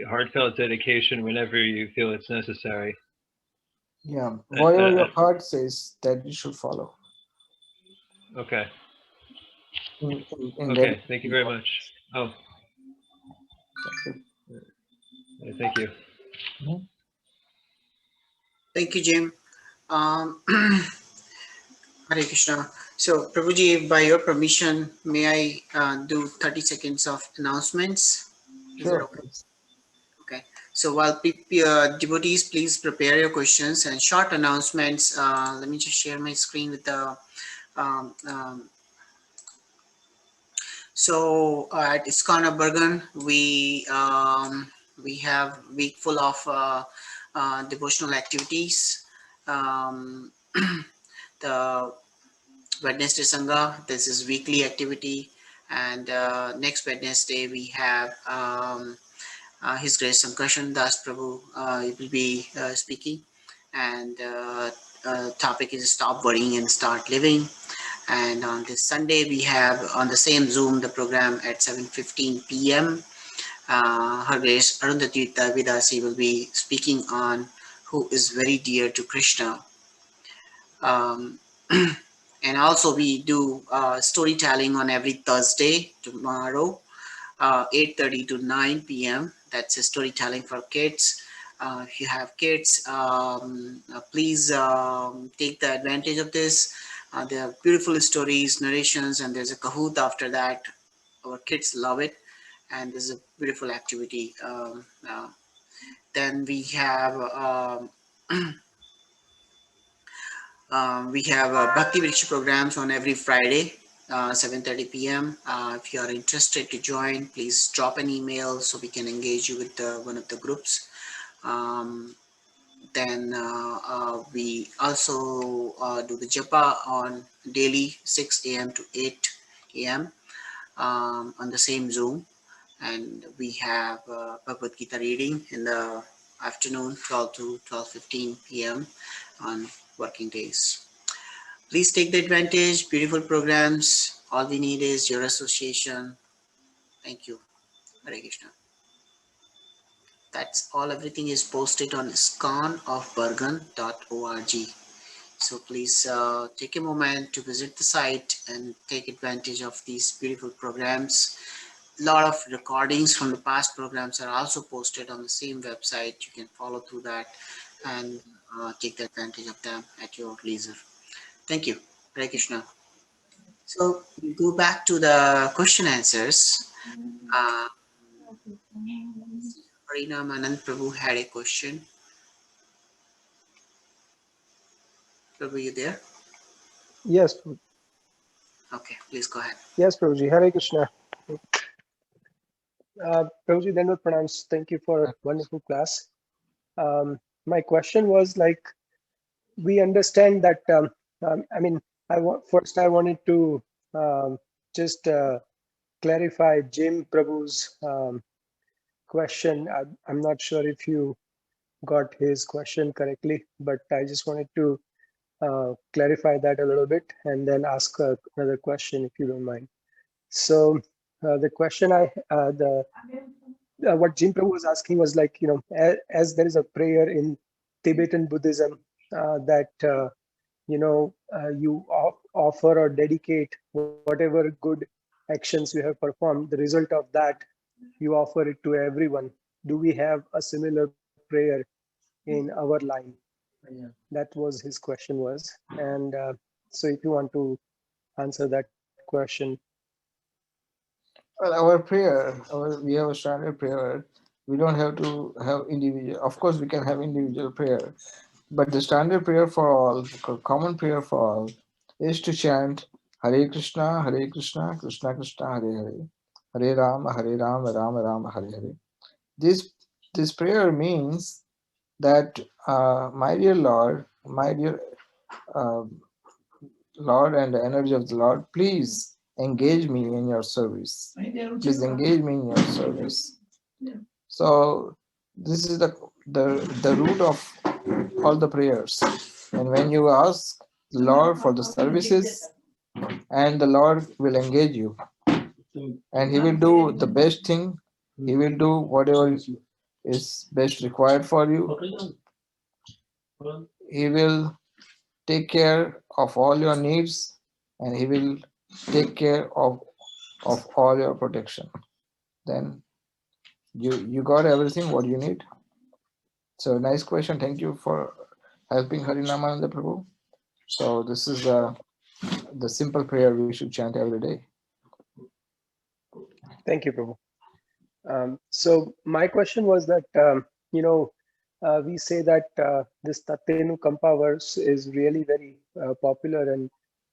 Speaker 3: heartfelt dedication whenever you feel it's necessary.
Speaker 1: Yeah, whatever your heart says, that you should follow.
Speaker 3: Okay.
Speaker 1: In
Speaker 3: Okay. Thank you
Speaker 1: dedication.
Speaker 3: very much. Oh, thank you.
Speaker 1: Mhm.
Speaker 2: Thank you, Jim. Um, Hare Krishna. So, Prabhuji, by your permission, may I do 30 seconds of announcements? Is that
Speaker 1: Sure.
Speaker 2: okay? Okay. So, while devotees, please prepare your questions and short announcements. Let me just share my screen with the. Um, um, at ISKCON Bergen, we have week full of devotional activities. Um, the Wednesday Sangha, this is weekly activity, and next Wednesday we have His Grace Sankarshan Das Prabhu. He will be speaking, and topic is stop worrying and start living. And on this Sunday, we have on the same Zoom the program at 7:15 p.m. Her Grace Arundhati Vidasi will be speaking on who is very dear to Krishna. Um, and also we do storytelling on every Thursday tomorrow, 8:30 to 9 p.m. That's a storytelling for kids. If you have kids, please take the advantage of this. There are beautiful stories, narrations, and there's a Kahoot after that. Our kids love it, and this is a beautiful activity. Then we have Bhakti Vriksha programs on every Friday, 7:30 p.m. If you are interested to join, please drop an email so we can engage you with one of the groups. Um, then we also do the japa on daily 6 a.m. to 8 a.m. On the same Zoom. And we have Bhagavad Gita reading in the afternoon, 12 to 12:15 p.m. on working days. Please take the advantage. Beautiful programs. All we need is your association. Thank you. Hare Krishna. That's all. Everything is posted on iskonofbergen.org. So please take a moment to visit the site and take advantage of these beautiful programs. A lot of recordings from the past programs are also posted on the same website. You can follow through that and take the advantage of them at your leisure. Thank you. Hare Krishna. So we go back to the question answers. Uh, Harinam Anand Prabhu had a question. Prabhu, you there?
Speaker 4: Yes,
Speaker 2: Okay, please go ahead.
Speaker 4: yes, Prabhuji. Hare Krishna. Prabhuji, Dandavat Pranams. Thank you for a wonderful class. My question was like, we understand that, I mean, first I wanted to just clarify Jim Prabhu's question. I'm not sure if you got his question correctly, but I just wanted to clarify that a little bit and then ask another question if you don't mind. So the question the what Jim Prabhu was asking was like, you know, as there is a prayer in Tibetan Buddhism that you offer or dedicate whatever good actions you have performed, the result of that you offer it to everyone. Do we have a similar prayer in our line? That was his question was, and so if you want to answer that question.
Speaker 1: Well, our prayer, we have a standard prayer. We don't have to have individual. Of course, we can have individual prayer, but the standard prayer for all, the common prayer for all, is to chant Hare Krishna, Krishna Krishna, Hare Hare, Hare Rama, Rama Rama, Hare Hare. This prayer means that, my dear Lord, my dear uh, Lord and the energy of the Lord, please engage me in your service. Please engage me in your service. So this is the root of all the prayers. And when you ask the Lord for the services, and the Lord will engage you, and He will do the best thing. He will do whatever is best required for you. He will take care of all your needs, and He will take care of all your protection. Then you got everything what you need. So nice question. Thank you for helping Harinamananda Prabhu. So this is the simple prayer we should chant every day.
Speaker 4: Thank you, Prabhu. So my question was that, we say that this Tattenu Kampa verse is really very popular, and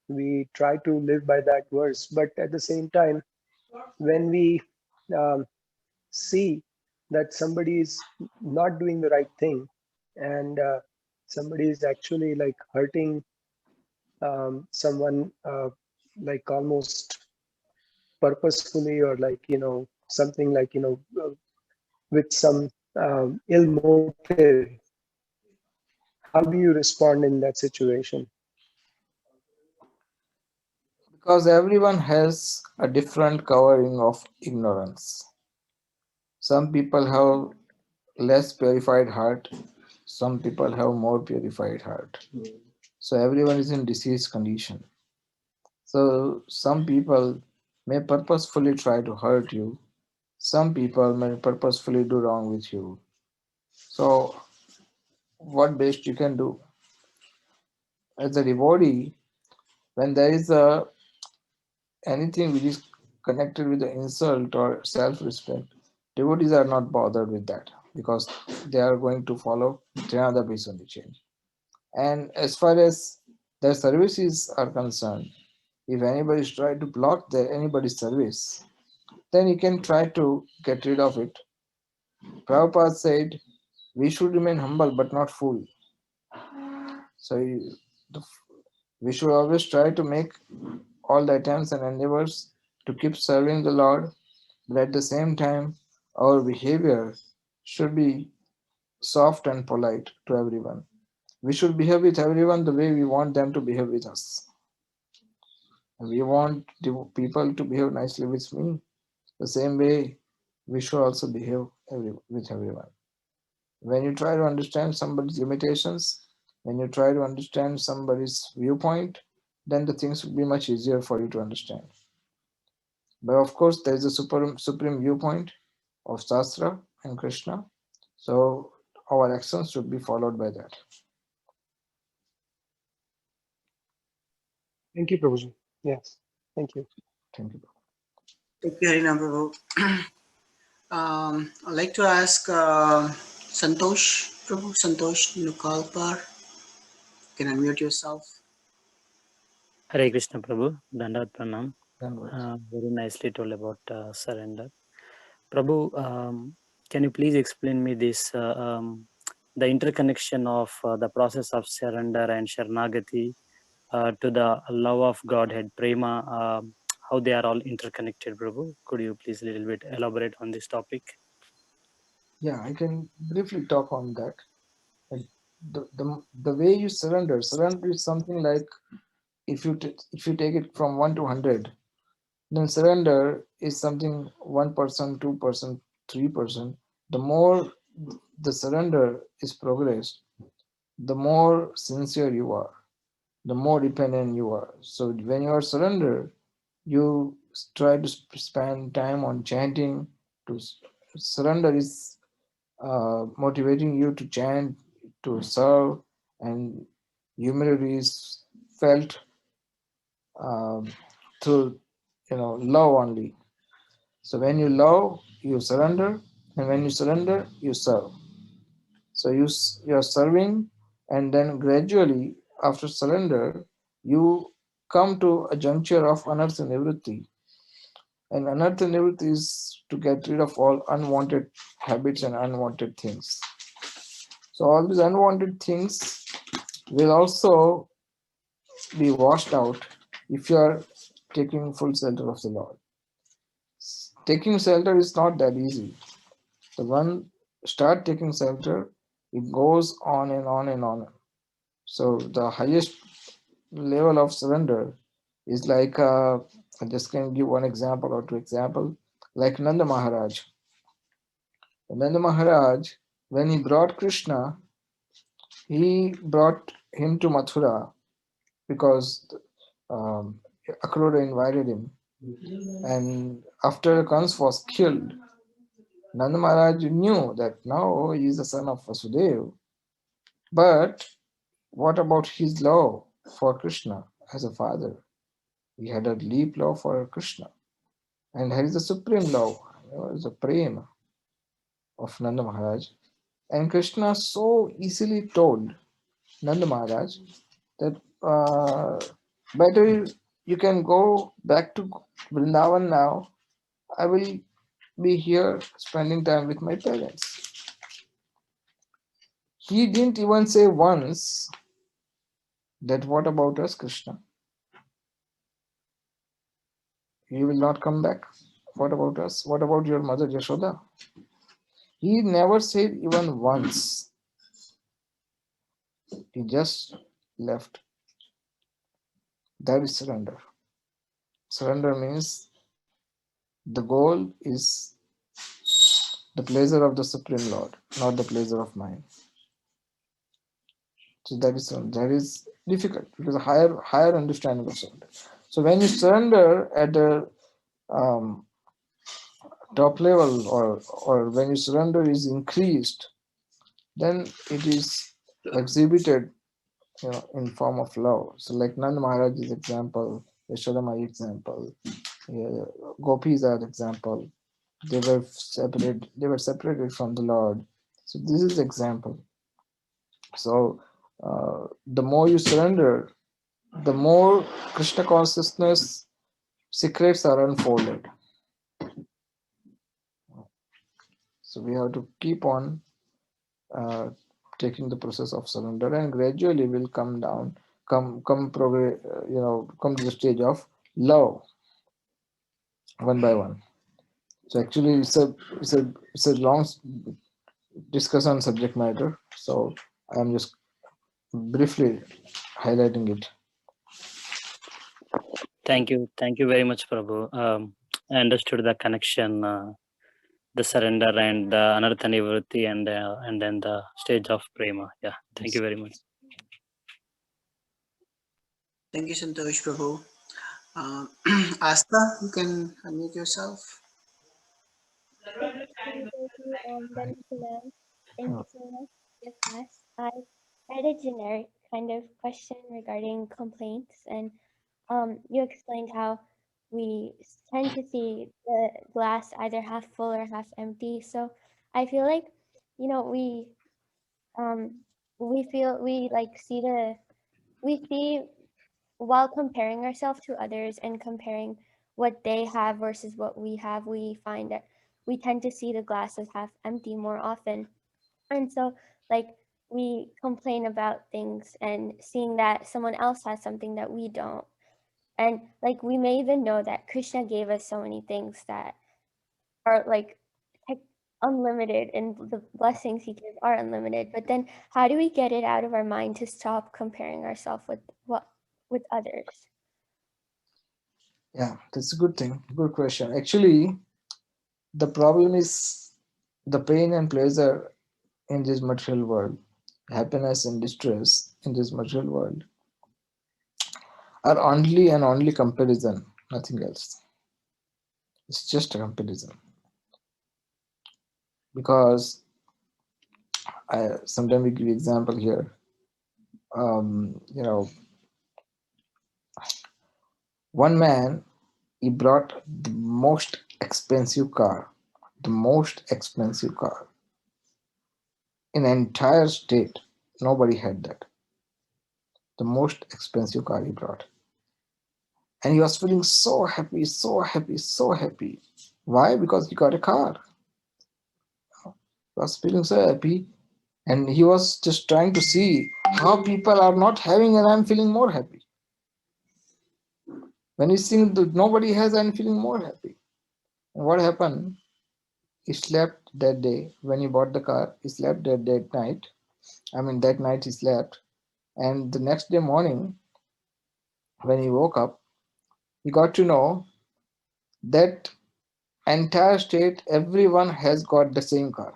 Speaker 4: we try to live by that verse. But at the same time, when we um, see that somebody is not doing the right thing, and somebody is actually like hurting someone, like almost purposefully, or like, something like, with some ill motive, how do you respond in that situation?
Speaker 1: Because everyone has a different covering of ignorance. Some people have less purified heart, some people have more purified heart. So everyone is in disease condition. So some people may purposefully try to hurt you. Some people may purposefully do wrong with you. So what best you can do as a devotee, when there is a anything which is connected with the insult or self-respect, devotees are not bothered with that because they are going to follow Trinada based on the change. And as far as their services are concerned, if anybody is trying to block anybody's service, then you can try to get rid of it. Prabhupada said, we should remain humble but not fool. So we should always try to make all the attempts and endeavors to keep serving the Lord, but at the same time, our behavior should be soft and polite to everyone. We should behave with everyone the way we want them to behave with us. We want people to behave nicely with me. The same way, we should also behave with everyone. When you try to understand somebody's limitations, when you try to understand somebody's viewpoint, then the things will be much easier for you to understand. But of course, there is a supreme viewpoint of Shastra and Krishna. So our actions should be followed by that.
Speaker 4: Thank you, Prabhuji. Yes, thank you.
Speaker 1: Thank you.
Speaker 2: Thank you, Harinam Prabhu. I'd like to ask Santosh Prabhu, Santosh Nukalpar. You can unmute yourself.
Speaker 5: Hare Krishna Prabhu, Dandat Pranam.
Speaker 1: Thank
Speaker 5: Very nicely told about surrender. Prabhu, can you please explain me this, the interconnection of the process of surrender and Sharanagati to the love of Godhead, Prema, how they are all interconnected, Prabhu? Could you please a little bit elaborate on this topic?
Speaker 1: Yeah, I can briefly talk on that. Like the way you surrender is something like if you take it from 1 to 100, then surrender is something 1%, 2%, 3%. The more the surrender is progressed, the more sincere you are, the more dependent you are. So when you are surrendered, you try to spend time on chanting. To surrender is motivating you to chant, to serve, and humility is felt um, through love only. So when you love, you surrender, and when you surrender, you serve. So you are serving, and then gradually after surrender, you come to a juncture of anartha nivritti. And anartha nivritti is to get rid of all unwanted habits and unwanted things. So all these unwanted things will also be washed out if you are taking full shelter of the Lord. Taking shelter is not that easy. The one start taking shelter, it goes on and on and on. So the highest level of surrender is like I just can give one example or two examples, like Nanda Maharaj. Nanda Maharaj, when he brought Krishna, he brought him to Mathura because Akrura invited him. And after Kans was killed, Nanda Maharaj knew that now he is the son of Vasudeva. But what about his love for Krishna as a father? He had a deep love for Krishna. And there is a supreme love, the prema of Nanda Maharaj. And Krishna so easily told Nanda Maharaj that better you can go back to Vrindavan now. I will be here spending time with my parents. He didn't even say once that what about us, Krishna? You will not come back. What about us? What about your mother Yashoda? He never said even once. He just left. That is surrender. Surrender means the goal is the pleasure of the Supreme Lord, not the pleasure of mine. So that is difficult because a higher understanding of surrender. So when you surrender at the um, top level, or when your surrender is increased, then it is exhibited, in form of love. So like Nand Maharaj's example, Yashoda Mai example, yeah, Gopis are example. They were separated from the Lord. So this is example. So the more you surrender, the more Krishna consciousness secrets are unfolded. So we have to keep on uh, taking the process of surrender, and gradually will come down, come progress, come to the stage of love, one by one. So actually, it's a long discussion on subject matter. So I am just briefly highlighting it.
Speaker 5: Thank you very much, Prabhu. I understood the connection, the surrender and the anartha nivritti, and then the stage of prema. Yeah, thank you very much.
Speaker 2: Thank you, Santosh Prabhu. Uh, Asta, you can unmute yourself.
Speaker 6: Then thank you so much for the class. I had a generic kind of question regarding complaints, and you explained how we tend to see the glass either half full or half empty. So I feel like, um we feel we like see the we see while comparing ourselves to others and comparing what they have versus what we have, we find that we tend to see the glass as half empty more often. And so, like, we complain about things and seeing that someone else has something that we don't. And, like, we may even know that Krishna gave us so many things that are, like, unlimited, and the blessings he gives are unlimited. But then, how do we get it out of our mind to stop comparing ourselves with others?
Speaker 1: Yeah, that's a good thing. Good question. Actually, the problem is the pain and pleasure in this material world, happiness and distress in this material world, are only comparison, nothing else. It's just a comparison. Because sometimes we give example here. One man, he brought the most expensive car, the most expensive car in an entire state. Nobody had that. The most expensive car he brought. And he was feeling so happy, so happy, so happy. Why? Because he got a car. He was feeling so happy, and he was just trying to see how people are not having, and I'm feeling more happy. When he's seeing that nobody has, I'm feeling more happy. And what happened? He slept that day when he bought the car. He slept that night. That night he slept. And the next day morning, when he woke up, he got to know that entire state, everyone has got the same car.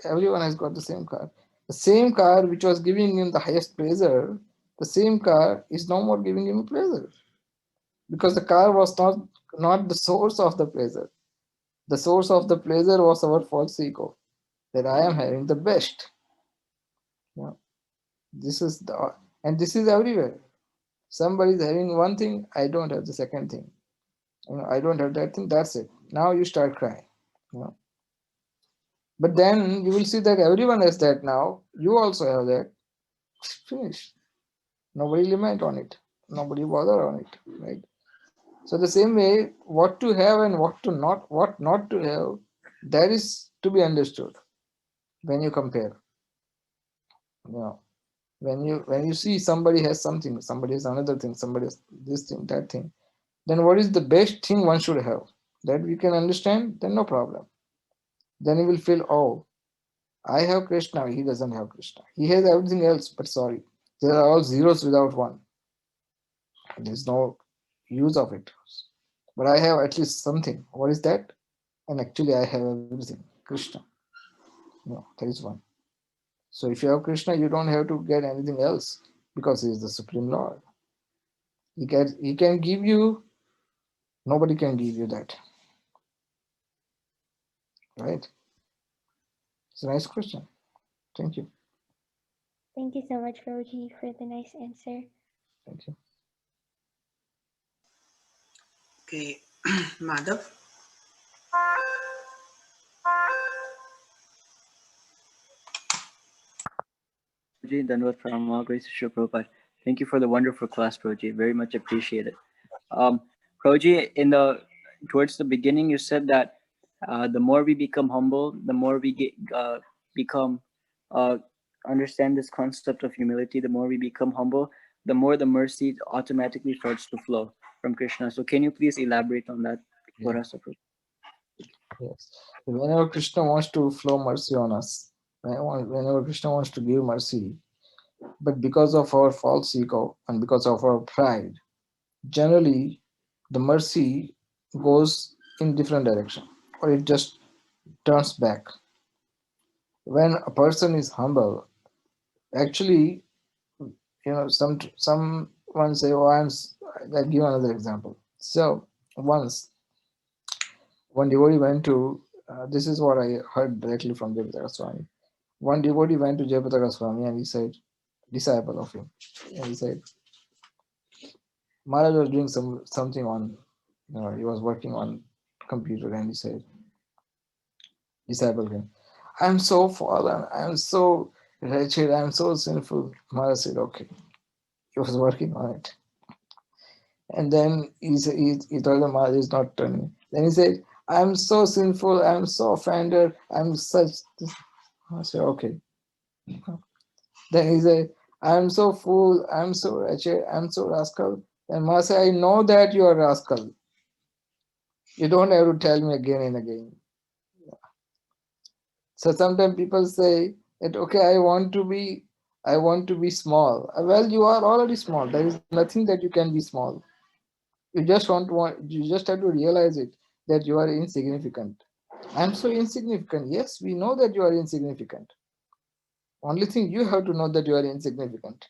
Speaker 1: Everyone has got the same car. The same car which was giving him the highest pleasure, the same car is no more giving him pleasure. Because the car was not the source of the pleasure. The source of the pleasure was our false ego, that I am having the best. This is this is everywhere. Somebody is having one thing, I don't have the second thing. I don't have that thing, that's it. Now you start crying. But then you will see that everyone has that now. You also have that. Finish. Nobody lament on it. Nobody bother on it. Right? So the same way, what to have and what not to have, that is to be understood when you compare. When you see somebody has something, somebody has another thing, somebody has this thing, that thing, then what is the best thing one should have? That we can understand, then no problem. Then you will feel, oh, I have Krishna, he doesn't have Krishna. He has everything else, but sorry, They are all zeros without one. There's no use of it. But I have at least something. What is that? And actually, I have everything. Krishna. No, there is one. So if you have Krishna, you don't have to get anything else because he is the Supreme Lord. He can give you, nobody can give you that. Right? It's a nice question. Thank you.
Speaker 6: Thank you so much, Roji, for the nice answer.
Speaker 1: Thank you.
Speaker 2: Okay, Madhav.
Speaker 7: Prabhuji, Dandavat from Grace Shri Prabhupada. Thank you for the wonderful class, Prabhuji. Very much appreciated. Prabhuji, towards the beginning, you said that the more we become humble, the more we become uh, understand this concept of humility. The more we become humble, the more the mercy automatically starts to flow from Krishna. So, can you please elaborate on that for
Speaker 1: Yeah.
Speaker 7: us, Prabhuji?
Speaker 1: Yes. Whenever Krishna wants to flow mercy on us, whenever Krishna wants to give mercy, but because of our false ego and because of our pride, generally the mercy goes in different direction or it just turns back. When a person is humble, actually, someone say, "Oh, I'll give another example." So once one devotee went to, this is what I heard directly from Jayapataka Swami. One devotee went to Jayapataka Swami and he said, disciple of him, and he said, Maharaj was doing something on, he was working on computer and he said, disciple him, I'm so fallen, I'm so wretched, I'm so sinful. Maharaj said, okay. He was working on it. And then he told the Maharaj is not turning. Then he said, I'm so sinful, I'm so offended, I'm such. I said, okay. Then he said, I'm so fool, I'm so wretched, I'm so rascal. Then Maharaj said, I know that you are rascal. You don't have to tell me again and again. So sometimes people say that, okay, I want to be small. Well, you are already small. There is nothing that you can be small. You just have to realize it, that you are insignificant. I'm so insignificant. Yes, we know that you are insignificant. Only thing you have to know that you are insignificant.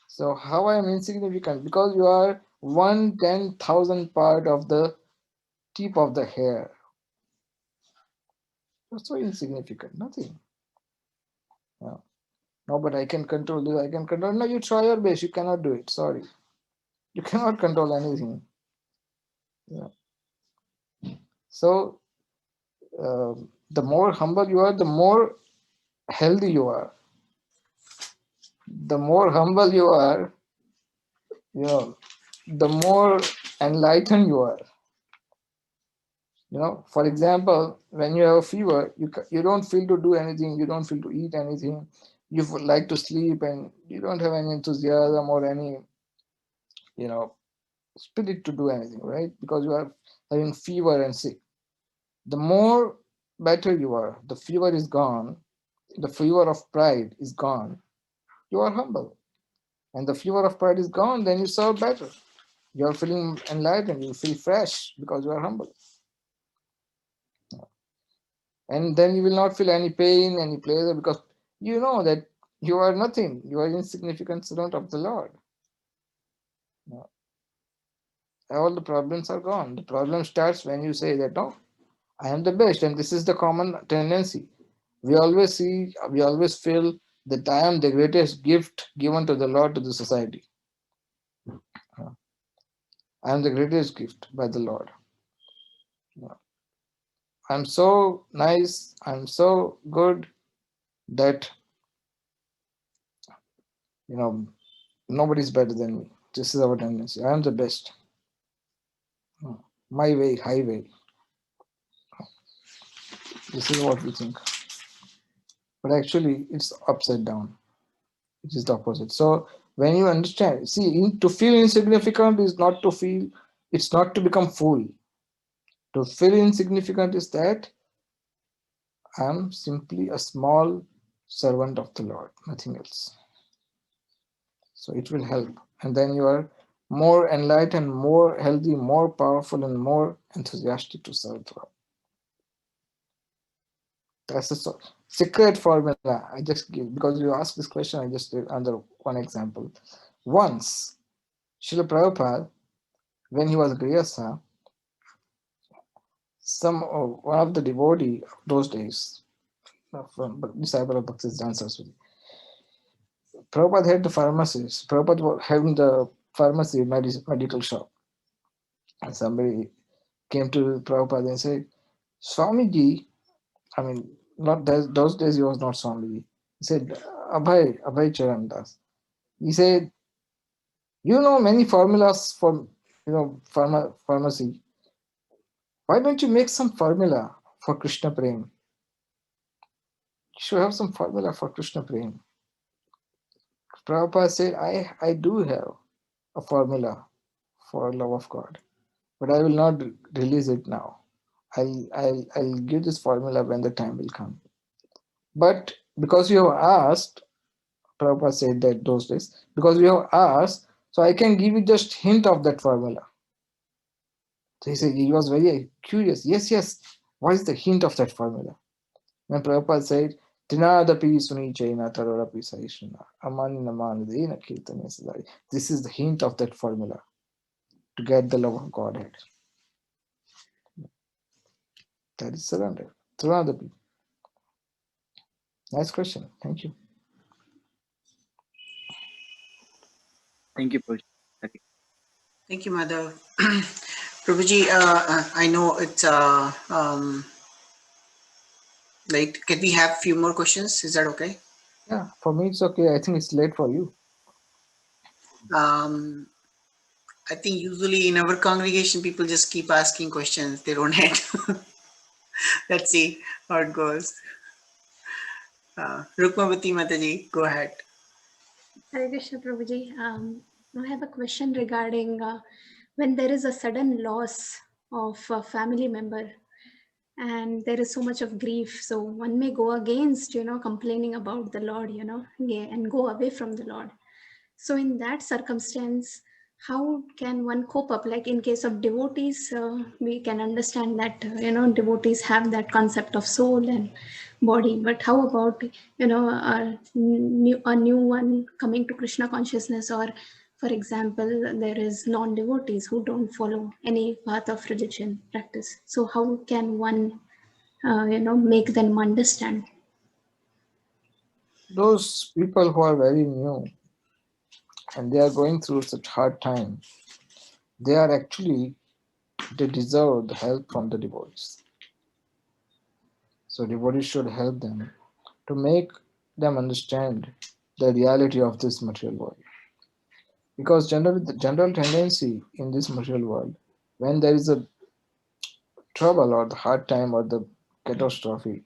Speaker 1: So how I am insignificant? Because you are 1/10,000 part of the tip of the hair. You're so insignificant. Nothing. No. No, but I can control this. I can control. No, you try your best. You cannot do it. Sorry. You cannot control anything. Yeah. So the more humble you are, the more healthy you are. The more humble you are, the more enlightened you are. For example, when you have a fever, you don't feel to do anything, you don't feel to eat anything, you would like to sleep, and you don't have any enthusiasm or any, spirit to do anything, right? Because you are having fever and sick. The more better you are, the fever is gone, the fever of pride is gone, you are humble. And the fever of pride is gone, then you serve better. You are feeling enlightened, you feel fresh because you are humble. And then you will not feel any pain, any pleasure, because you know that you are nothing. You are insignificant servant of the Lord. All the problems are gone. The problem starts when you say that, no, I am the best. And this is the common tendency. We always feel that I am the greatest gift given to the Lord to the society. I am the greatest gift by the Lord. I'm so nice, I'm so good that, nobody's better than me. This is our tendency. I am the best. My way, highway. This is what we think. But actually, it's upside down. It is the opposite. So when you understand, to feel insignificant is not to feel, it's not to become fool. To feel insignificant is that I'm simply a small servant of the Lord, nothing else. So it will help. And then you are more enlightened, more healthy, more powerful, and more enthusiastic to serve the Lord. That's the secret formula. I just give, because you asked this question, I just gave under one example. Once, Srila Prabhupada, when he was Grihastha, one of the devotee of those days, from disciple of Bhaktisiddhanta Saraswati, Prabhupada had the pharmacist. Prabhupada was having the pharmacy, medical shop. And somebody came to Prabhupada and said, Swamiji, I mean, not those days he was not Swamiji. He said, Abhay Charan Das. He said, you know many formulas for pharmacy. Why don't you make some formula for Krishna Prem? You should have some formula for Krishna Prem. Prabhupada said, I do have a formula for love of God, but I will not release it now. I'll give this formula when the time will come. But because you have asked, Prabhupada said that those days, because you have asked, so I can give you just hint of that formula. So he said, he was very curious. Yes, what is the hint of that formula? When Prabhupada said, Trinadapi suni chaina tarorapi saishana amani namanadena kirtanya sadari. This is the hint of that formula to get the love of Godhead. That is surrender. Trinadapi. Nice question. Thank you.
Speaker 7: Thank you, Prabhuji. Okay.
Speaker 2: Thank you, Madhav. Prabhuji, I know it's late. Can we have a few more questions? Is that okay?
Speaker 1: Yeah, for me it's okay. I think it's late for you.
Speaker 2: I think usually in our congregation, people just keep asking questions. They don't end. Let's see how it goes. Rukmavati Mataji, go ahead.
Speaker 8: Hare Krishna Prabhuji. I have a question regarding when there is a sudden loss of a family member and there is so much of grief. So one may go against, complaining about the Lord, and go away from the Lord. So in that circumstance, how can one cope up? Like in case of devotees, we can understand that, devotees have that concept of soul and body. But how about, a new one coming to Krishna consciousness, or for example, there is non-devotees who don't follow any path of religion practice. So how can one, make them understand?
Speaker 1: Those people who are very new and they are going through such hard time, they deserve the help from the devotees. So devotees should help them to make them understand the reality of this material world. Because the general tendency in this material world, when there is a trouble or the hard time or the catastrophe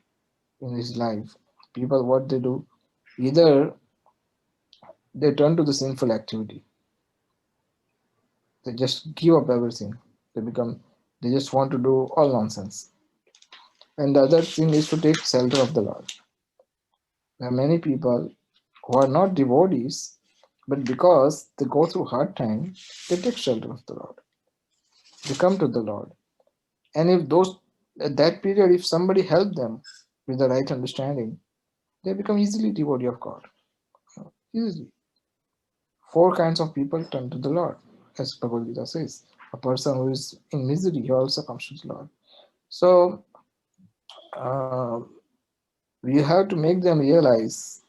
Speaker 1: in his life, people what they do, either they turn to the sinful activity. They just give up everything. They just want to do all nonsense. And the other thing is to take shelter of the Lord. There are many people who are not devotees, but because they go through hard time, they take shelter of the Lord. They come to the Lord. And if at that period, if somebody help them with the right understanding, they become easily devotee of God. Easily. 4 kinds of people turn to the Lord, as Bhagavad Gita says. A person who is in misery, he also comes to the Lord. So we have to make them realize,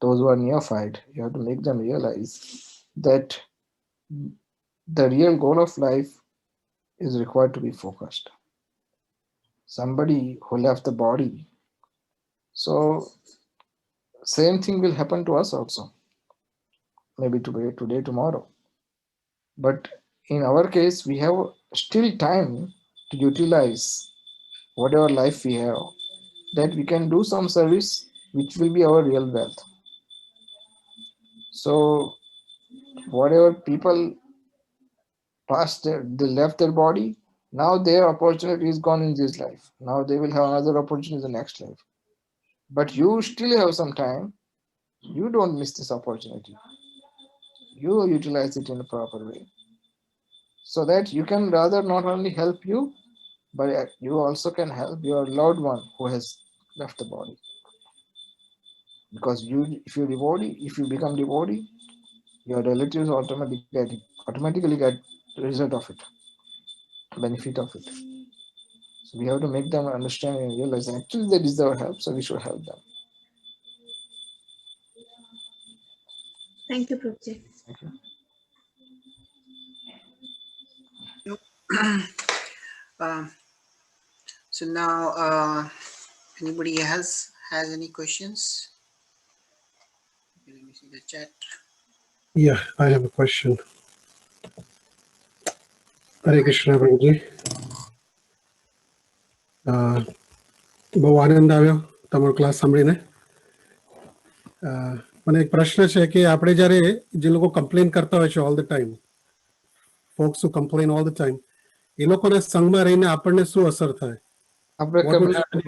Speaker 1: those who are neophyte, you have to make them realize that the real goal of life is required to be focused. Somebody who left the body, so same thing will happen to us also. Maybe today, tomorrow. But in our case, we have still time to utilize whatever life we have, that we can do some service which will be our real wealth. So whatever people they left their body, now their opportunity is gone in this life. Now they will have another opportunity in the next life. But you still have some time. You don't miss this opportunity. You utilize it in a proper way, so that you can rather not only help you, but you also can help your loved one who has left the body. Because if you become devotee, your relatives automatically get the result of it, benefit of it. So we have to make them understand and realize actually they deserve help, so we should help them.
Speaker 8: Thank you, Prabhuji.
Speaker 1: Thank you.
Speaker 2: Um, so now, anybody else has any questions? Okay, let me see the chat.
Speaker 9: Yeah, I have a question. Hare Krishna, Prabhuji. બહુ આનંદ આવ્યો તમારો class સાંભળીને. મને એક પ્રશ્ન છે કે આપણે જ્યારે જે લોકો કમ્પ્લેન કરતા હોય છે all the time, folks who complain all the time, એ લોકોના સંગમાં રહીને આપણને શું અસર થાય? What would happen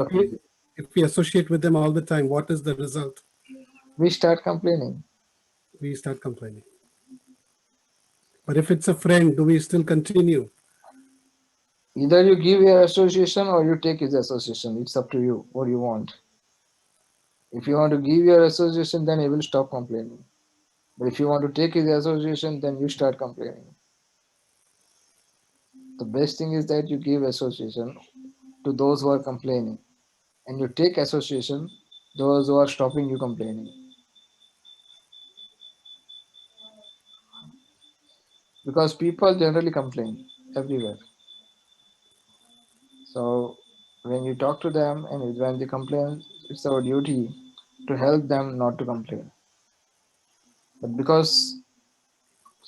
Speaker 9: if we associate with them all the time? What is the result?
Speaker 1: We start complaining.
Speaker 9: We start complaining. But if it's a friend, do we still continue?
Speaker 1: Either you give your association or you take his association. It's up to you what you want. If you want to give your association, then he will stop complaining. But if you want to take his association, then you start complaining. The best thing is that you give association to those who are complaining, and you take association those who are stopping you complaining. Because people generally complain everywhere. So when you talk to them and when they complain, it's our duty to help them not to complain. But because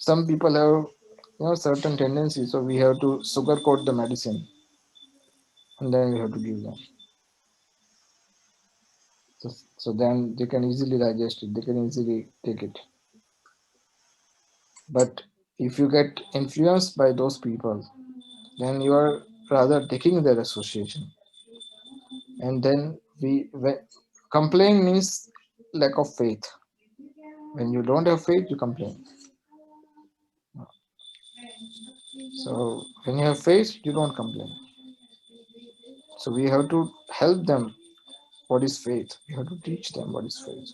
Speaker 1: some people have certain tendencies, so we have to sugarcoat the medicine and then we have to give them. So then they can easily digest it, they can easily take it. But if you get influenced by those people, then you are rather taking their association. And then complain means lack of faith. When you don't have faith, you complain. So when you have faith, you don't complain. So we have to help them. What is faith? We have to teach them what is faith.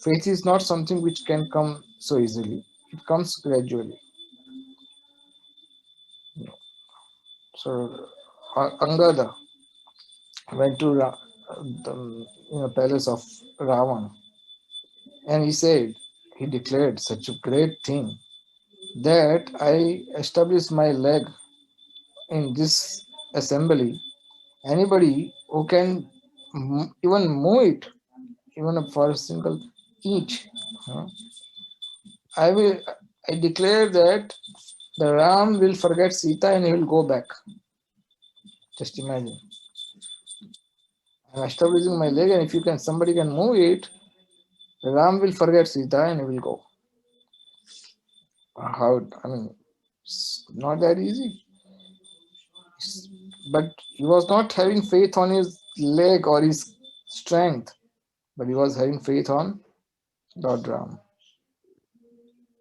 Speaker 1: Faith is not something which can come so easily. It comes gradually. So Angada went to the palace of Ravan, and he declared such a great thing that I established my leg in this assembly. Anybody who can even move it, even for a single inch, I declare that the Ram will forget Sita and he will go back. Just imagine. I'm establishing my leg, and if somebody can move it, the Ram will forget Sita and he will go. How? I mean, it's not that easy. But he was not having faith on his leg or his strength, but he was having faith on Lord Ram.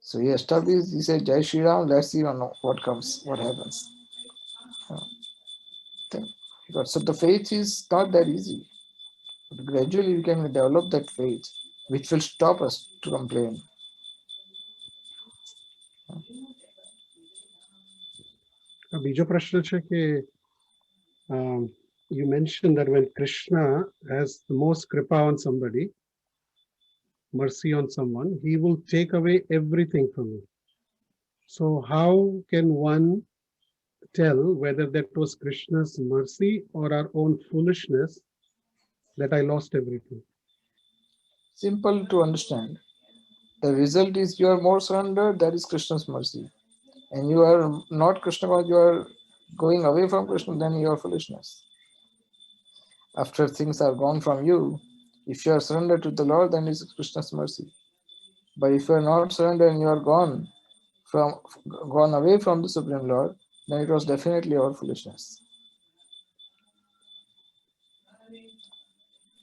Speaker 1: So he established, he said, Jai Shri Ram, let's see what comes, what happens. So the faith is not that easy. But gradually we can develop that faith, which will stop us to complain.
Speaker 9: બીજો પ્રશ્ન છે કે you mentioned that when Krishna has the most kripa on somebody, mercy on someone, he will take away everything from you. So how can one tell whether that was Krishna's mercy or our own foolishness that I lost everything?
Speaker 1: Simple to understand. The result is you are more surrendered, that is Krishna's mercy. And you are not Krishna, but you are going away from Krishna, then you are foolishness. After things are gone from you, if you are surrendered to the Lord, then it is Krishna's mercy. But if you are not surrendered and you are gone away from the Supreme Lord, then it was definitely our foolishness.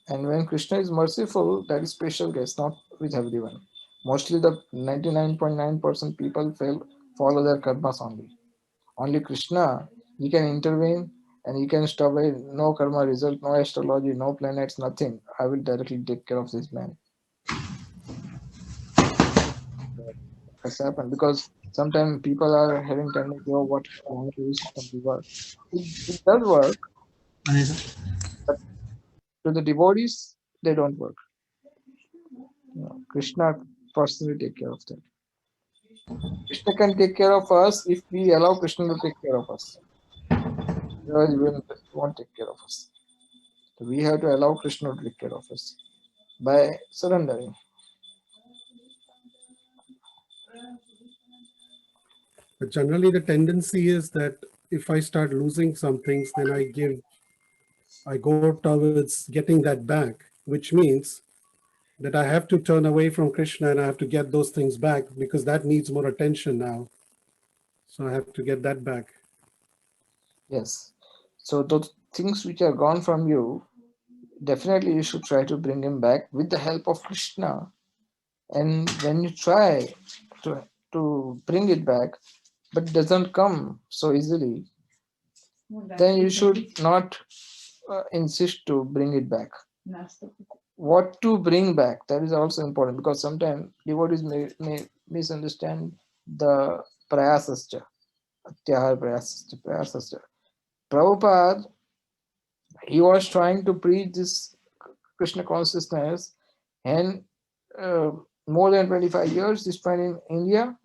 Speaker 1: And when Krishna is merciful, that is special case, not with everyone. Mostly the 99.9% people follow their karmas only. Only Krishna, he can intervene and he can stop it. No karma result, no astrology, no planets, nothing. I will directly take care of this man. Has happened because sometimes people are having tendency, oh, what planetary system will work. It does work, but to the devotees, they don't work. Krishna personally take care of that. Krishna can take care of us if we allow Krishna to take care of us. Otherwise, he won't take care of us. So we have to allow Krishna to take care of us by surrendering.
Speaker 9: But generally, the tendency is that if I start losing some things, then I go towards getting that back, which means that I have to turn away from Krishna and I have to get those things back because that needs more attention now. So I have to get that back.
Speaker 1: Yes. So those things which are gone from you, definitely you should try to bring him back with the help of Krishna. And when you try to bring it back, but it doesn't come so easily, then you should not insist to bring it back. What to bring back, that is also important because sometimes devotees may misunderstand the prayasascha, atyahar prayasascha. Prabhupada, he was trying to preach this Krishna consciousness, and more than 25 years he spent in India,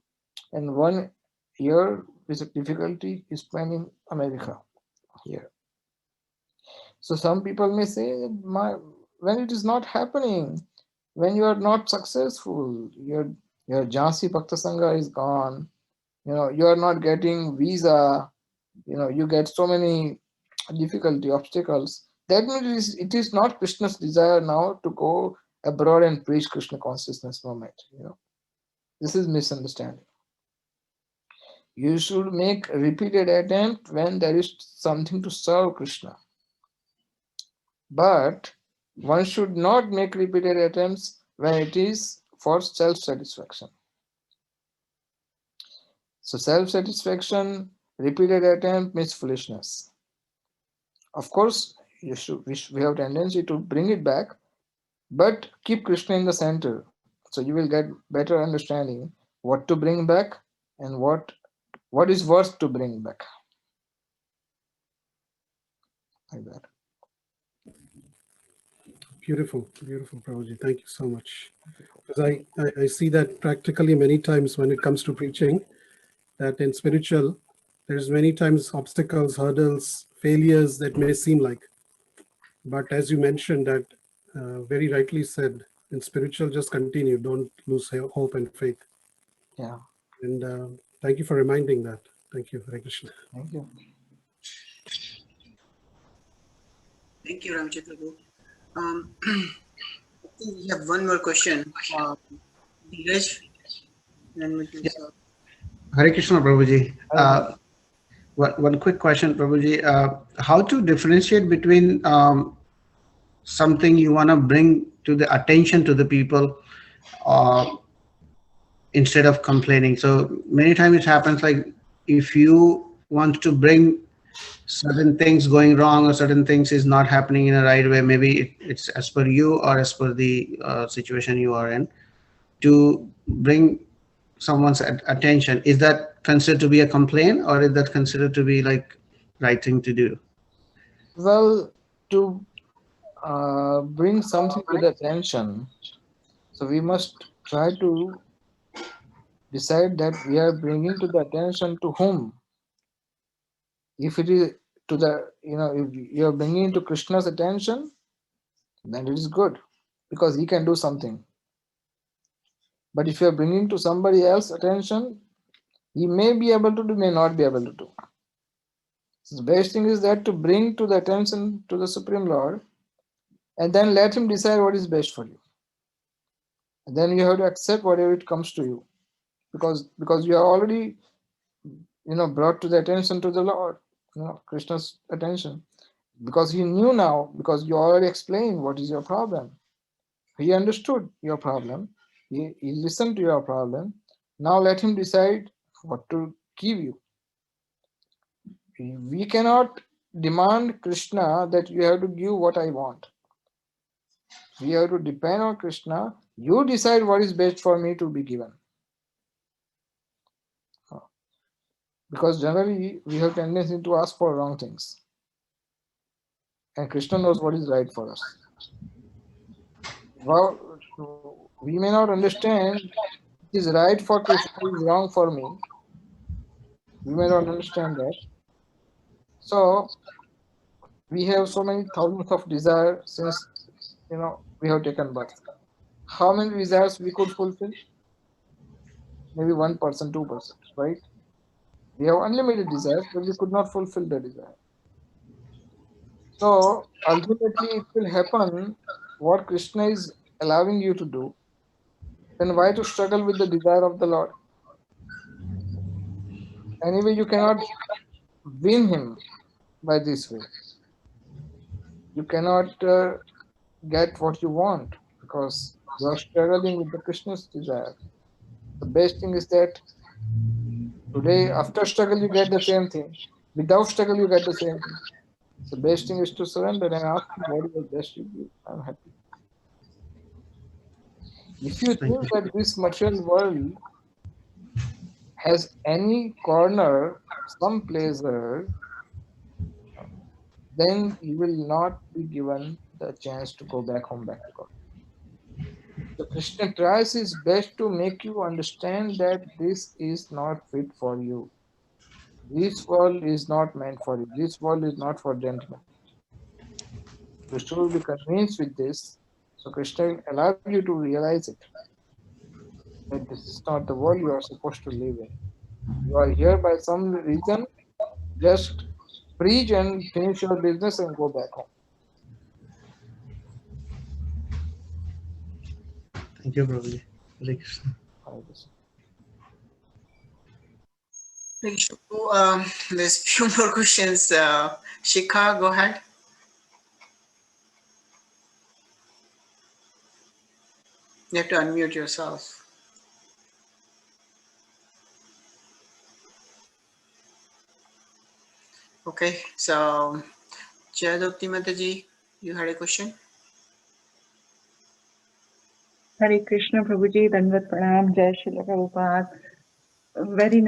Speaker 1: and 1 year with difficulty he spent in America here. So some people may say, when it is not happening, when you are not successful, your Jhansi Bhakta Sangha is gone, you are not getting visa, you get so many difficulty, obstacles. That means it is not Krishna's desire now to go abroad and preach Krishna consciousness movement. This is misunderstanding. You should make repeated attempt when there is something to serve Krishna. But one should not make repeated attempts when it is for self-satisfaction. So self-satisfaction, repeated attempt means foolishness. Of course, we have tendency to bring it back, but keep Krishna in the center. So you will get better understanding what to bring back and what is worth to bring back. Like that.
Speaker 9: Beautiful, beautiful, Prabhuji. Thank you so much. Because I see that practically many times when it comes to preaching, that in spiritual, there's many times obstacles, hurdles, failures that may seem like. But as you mentioned that very rightly said, in spiritual, just continue. Don't lose hope and faith.
Speaker 1: Yeah.
Speaker 9: And thank you for reminding that. Thank you, Hare Krishna.
Speaker 1: Thank you.
Speaker 2: Thank you, Ramchit Prabhu. I think we have one more question. Dheeraj, then we can start.
Speaker 10: Hare Krishna, Prabhuji. One quick question, Prabhuji. How to differentiate between something you want to bring to the attention to the people instead of complaining? So many times it happens like if you want to bring certain things going wrong or certain things is not happening in a right way, maybe it's as per you or as per the situation you are in, to bring someone's attention, is that considered to be a complaint or is that considered to be like right thing to do?
Speaker 1: Well, to bring something to the attention, so we must try to decide that we are bringing to the attention to whom. If it is to the, if you are bringing to Krishna's attention, then it is good because he can do something. But if you are bringing to somebody else attention, he may be able to do, may not be able to do. So the best thing is that to bring to the attention to the Supreme Lord and then let him decide what is best for you. And then you have to accept whatever it comes to you because you are already brought to the attention to the Lord, Krishna's attention. because he knew now, because you already explained what is your problem. He understood your problem. He listened to your problem. Now let him decide what to give you. We cannot demand Krishna that you have to give what I want. We have to depend on Krishna. You decide what is best for me to be given. Because generally we have tendency to ask for wrong things. And Krishna knows what is right for us. Well, we may not understand it is right for Krishna, it is wrong for me. We may not understand that. So we have so many thousands of desires since we have taken birth. How many desires we could fulfill? Maybe 1%, 2%, right? We have unlimited desires, but we could not fulfill the desire. So ultimately it will happen what Krishna is allowing you to do. Then why to struggle with the desire of the Lord? Anyway, you cannot win him by this way. You cannot get what you want because you are struggling with the Krishna's desire. The best thing is that today, after struggle, you get the same thing. Without struggle, you get the same thing. So, best thing is to surrender and ask him what is the best you give. I'm happy. If you
Speaker 10: Thank
Speaker 1: think
Speaker 10: you.
Speaker 1: that this material world has any corner, some pleasure, then you will not be given the chance to go back home, back to God. So Krishna tries his best to make you understand that this is not fit for you. This world is not meant for you. This world is not for gentlemen. You should be convinced with this. So Krishna will allow you to realize it. That this is not the world you are supposed to live in. You are here by some reason. Just preach and finish your business and go back home.
Speaker 10: Thank you, Prabhuji. Hare Krishna.
Speaker 1: Hare Krishna.
Speaker 2: Thank you. There's few more questions. Shikha, go ahead. You have to unmute yourself. Okay, so Jayadopti Mataji, you had a question?
Speaker 11: Hare Krishna Prabhuji, Dandavat Pranam, Jai Srila Prabhupada. Very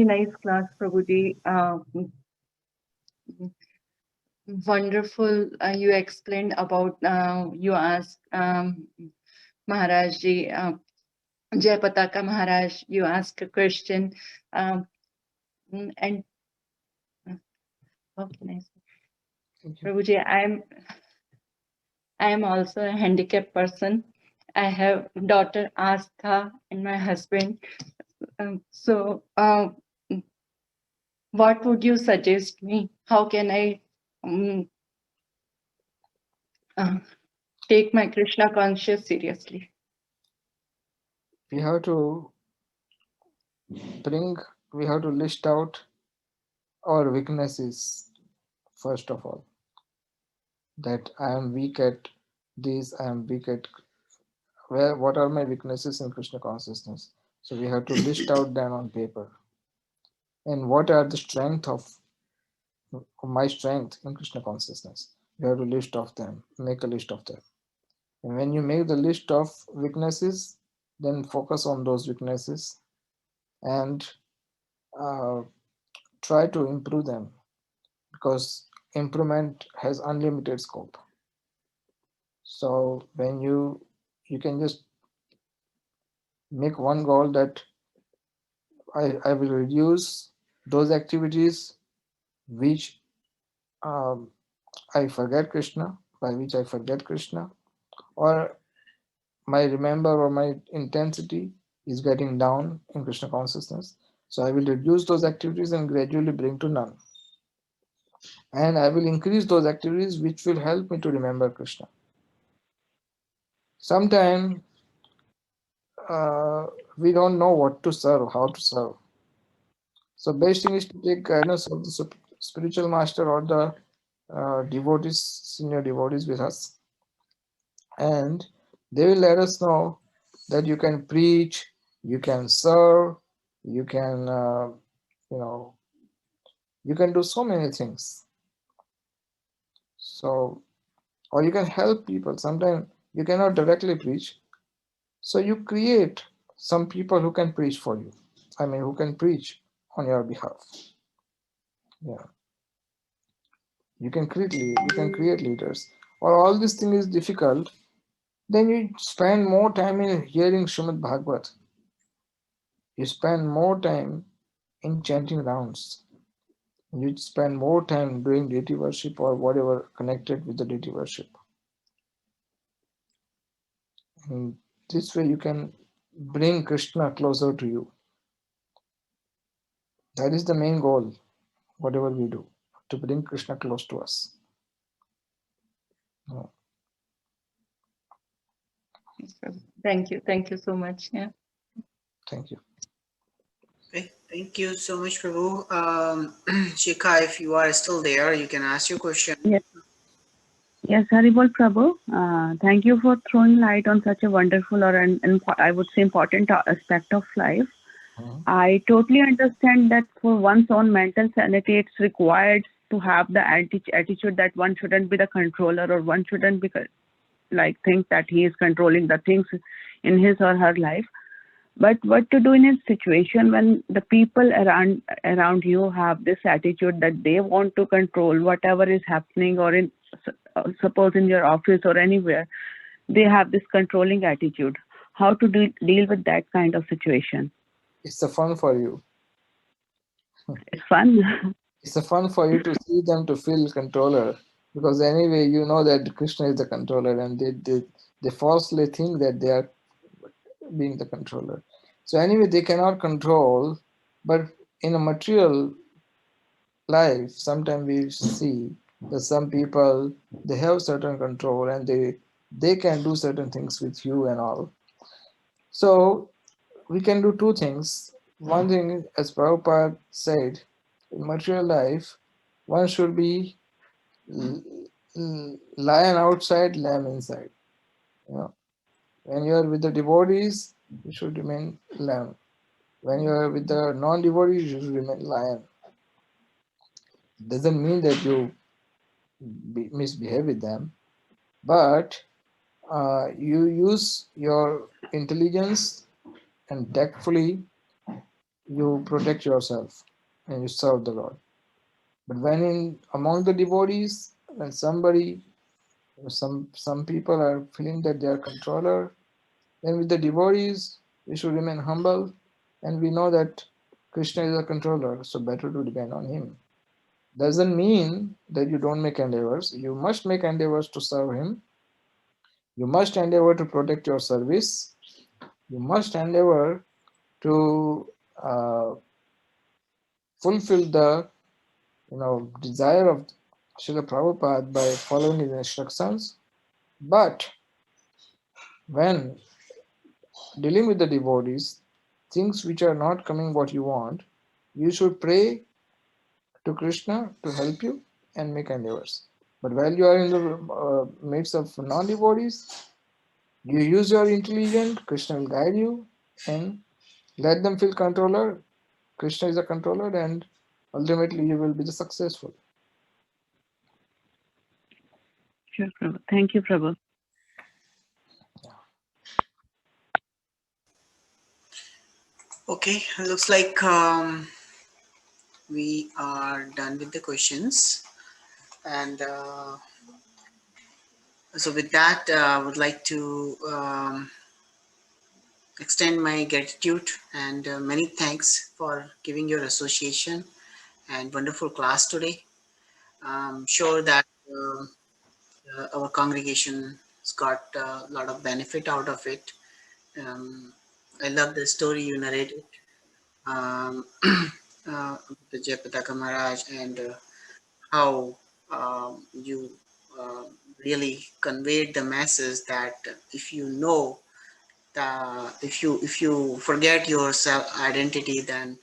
Speaker 11: nice class, Prabhuji. Wonderful. You explained about, you asked Maharaj Ji, Jai Pataka Maharaj, you asked a question. And how can I say? Prabhuji, I am also a handicapped person. I have daughter Astha and my husband. What would you suggest me? How can I take my Krishna conscious seriously?
Speaker 1: We have to list out our weaknesses first of all. That I am weak at this, I am weak at what are my weaknesses in Krishna consciousness. So we have to list out them on paper. And what are the strength of my strength in Krishna consciousness? You have to list of them, make a list of them. And when you make the list of weaknesses, then focus on those weaknesses and try to improve them, because improvement has unlimited scope. So when you can just make one goal that I will reduce those activities which I forget Krishna, by which I forget Krishna, or my remember or my intensity is getting down in Krishna consciousness. So I will reduce those activities and gradually bring to none. And I will increase those activities which will help me to remember Krishna. Sometimes we don't know what to serve, how to serve. So best thing is to take guidance of the spiritual master or the devotees, senior devotees with us, and they will let us know that you can preach, you can serve, you can, you can do so many things. So, or you can help people. Sometimes you cannot directly preach, so you create some people who can preach for you. I mean, who can preach on your behalf. Yeah, you can create leaders. Or all this thing is difficult, then you spend more time in hearing Srimad Bhagavad. You spend more time in chanting rounds. You spend more time doing deity worship or whatever connected with the deity worship. And this way you can bring Krishna closer to you. That is the main goal, whatever we do, to bring Krishna close to us. Yeah.
Speaker 11: Thank you. Thank you so much. Yeah.
Speaker 1: Thank you.
Speaker 2: Okay, thank you so much, Prabhu. Shikha, if you are still there, you can ask your question.
Speaker 12: Yes, yes, Haribol Prabhu. Thank you for throwing light on such a wonderful or I would say important aspect of life. I totally understand that for one's own mental sanity, it's required to have the attitude that one shouldn't be the controller or one shouldn't be think that he is controlling the things in his or her life. But what to do in a situation when the people around you have this attitude that they want to control whatever is happening, or suppose in your office or anywhere, they have this controlling attitude. How to deal with that kind of situation?
Speaker 1: It's a fun for you.
Speaker 12: It's fun.
Speaker 1: It's a fun for you to see them to feel controller, because anyway you know that Krishna is the controller, and they falsely think that they are being the controller. So anyway, they cannot control, but in a material life, sometimes we see that some people, they have certain control and they can do certain things with you and all. So we can do two things. One thing, as Prabhupada said, in material life, one should be lion outside, lamb inside. You know, when you are with the devotees, you should remain lamb. When you are with the non-devotees, you should remain lion. It doesn't mean that you misbehave with them, but you use your intelligence and tactfully you protect yourself and you serve the Lord. But when among the devotees, when some people are feeling that they are controller, then with the devotees we should remain humble, and we know that Krishna is a controller, so better to depend on him. Doesn't mean that you don't make endeavors. You must make endeavors to serve him. You must endeavor to protect your service. You must endeavor to fulfill the desire of Srila Prabhupada by following his instructions. But when dealing with the devotees, things which are not coming what you want, you should pray to Krishna to help you and make endeavors. But while you are in the midst of non-devotees, you use your intelligence, Krishna will guide you, and let them feel controller. Krishna is a controller, and ultimately you will be the successful.
Speaker 12: Sure, Prabhu. Thank you, Prabhu.
Speaker 2: Okay, looks like we are done with the questions, and so with that, I would like to extend my gratitude and many thanks for giving your association and wonderful class today. I'm sure that our congregation has got a lot of benefit out of it. I love the story you narrated, the Jayapataka Maharaj, and how you really conveyed the message that if you know if you forget your self identity, then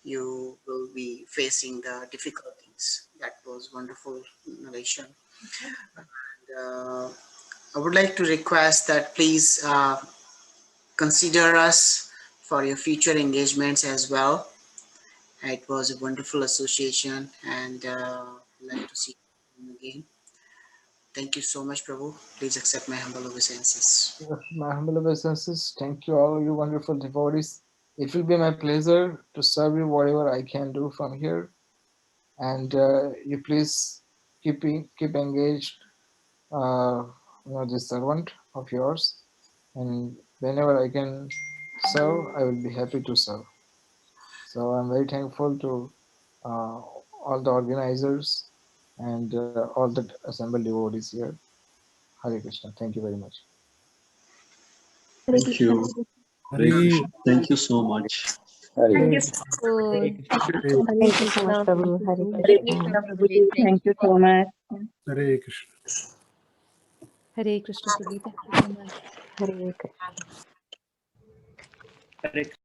Speaker 2: you will be facing the difficulties. That was wonderful narration. And, I would like to request that please consider us for your future engagements as well. It was a wonderful association, and I'd like to see you again. Thank you so much, Prabhu. Please accept my humble obeisances.
Speaker 1: My humble obeisances. Thank you, all you wonderful devotees. It will be my pleasure to serve you whatever I can do from here. And you please keep engaged, this servant of yours. And whenever I can serve, I will be happy to serve. So I'm very thankful to all the organizers and all the assembled devotees here. Hare Krishna. Thank you very much.
Speaker 13: Thank you. Hare Krishna. Thank you so much.
Speaker 8: Thank you.
Speaker 14: Thank you so much, Prabhu. Hare
Speaker 11: Hare
Speaker 14: Krishna.
Speaker 11: Krishna, Prabhuji. Thank you so much.
Speaker 9: Hare Krishna.
Speaker 15: Hare Krishna, Prabhu. Thank you so much.
Speaker 14: Hare Krishna.
Speaker 3: Hare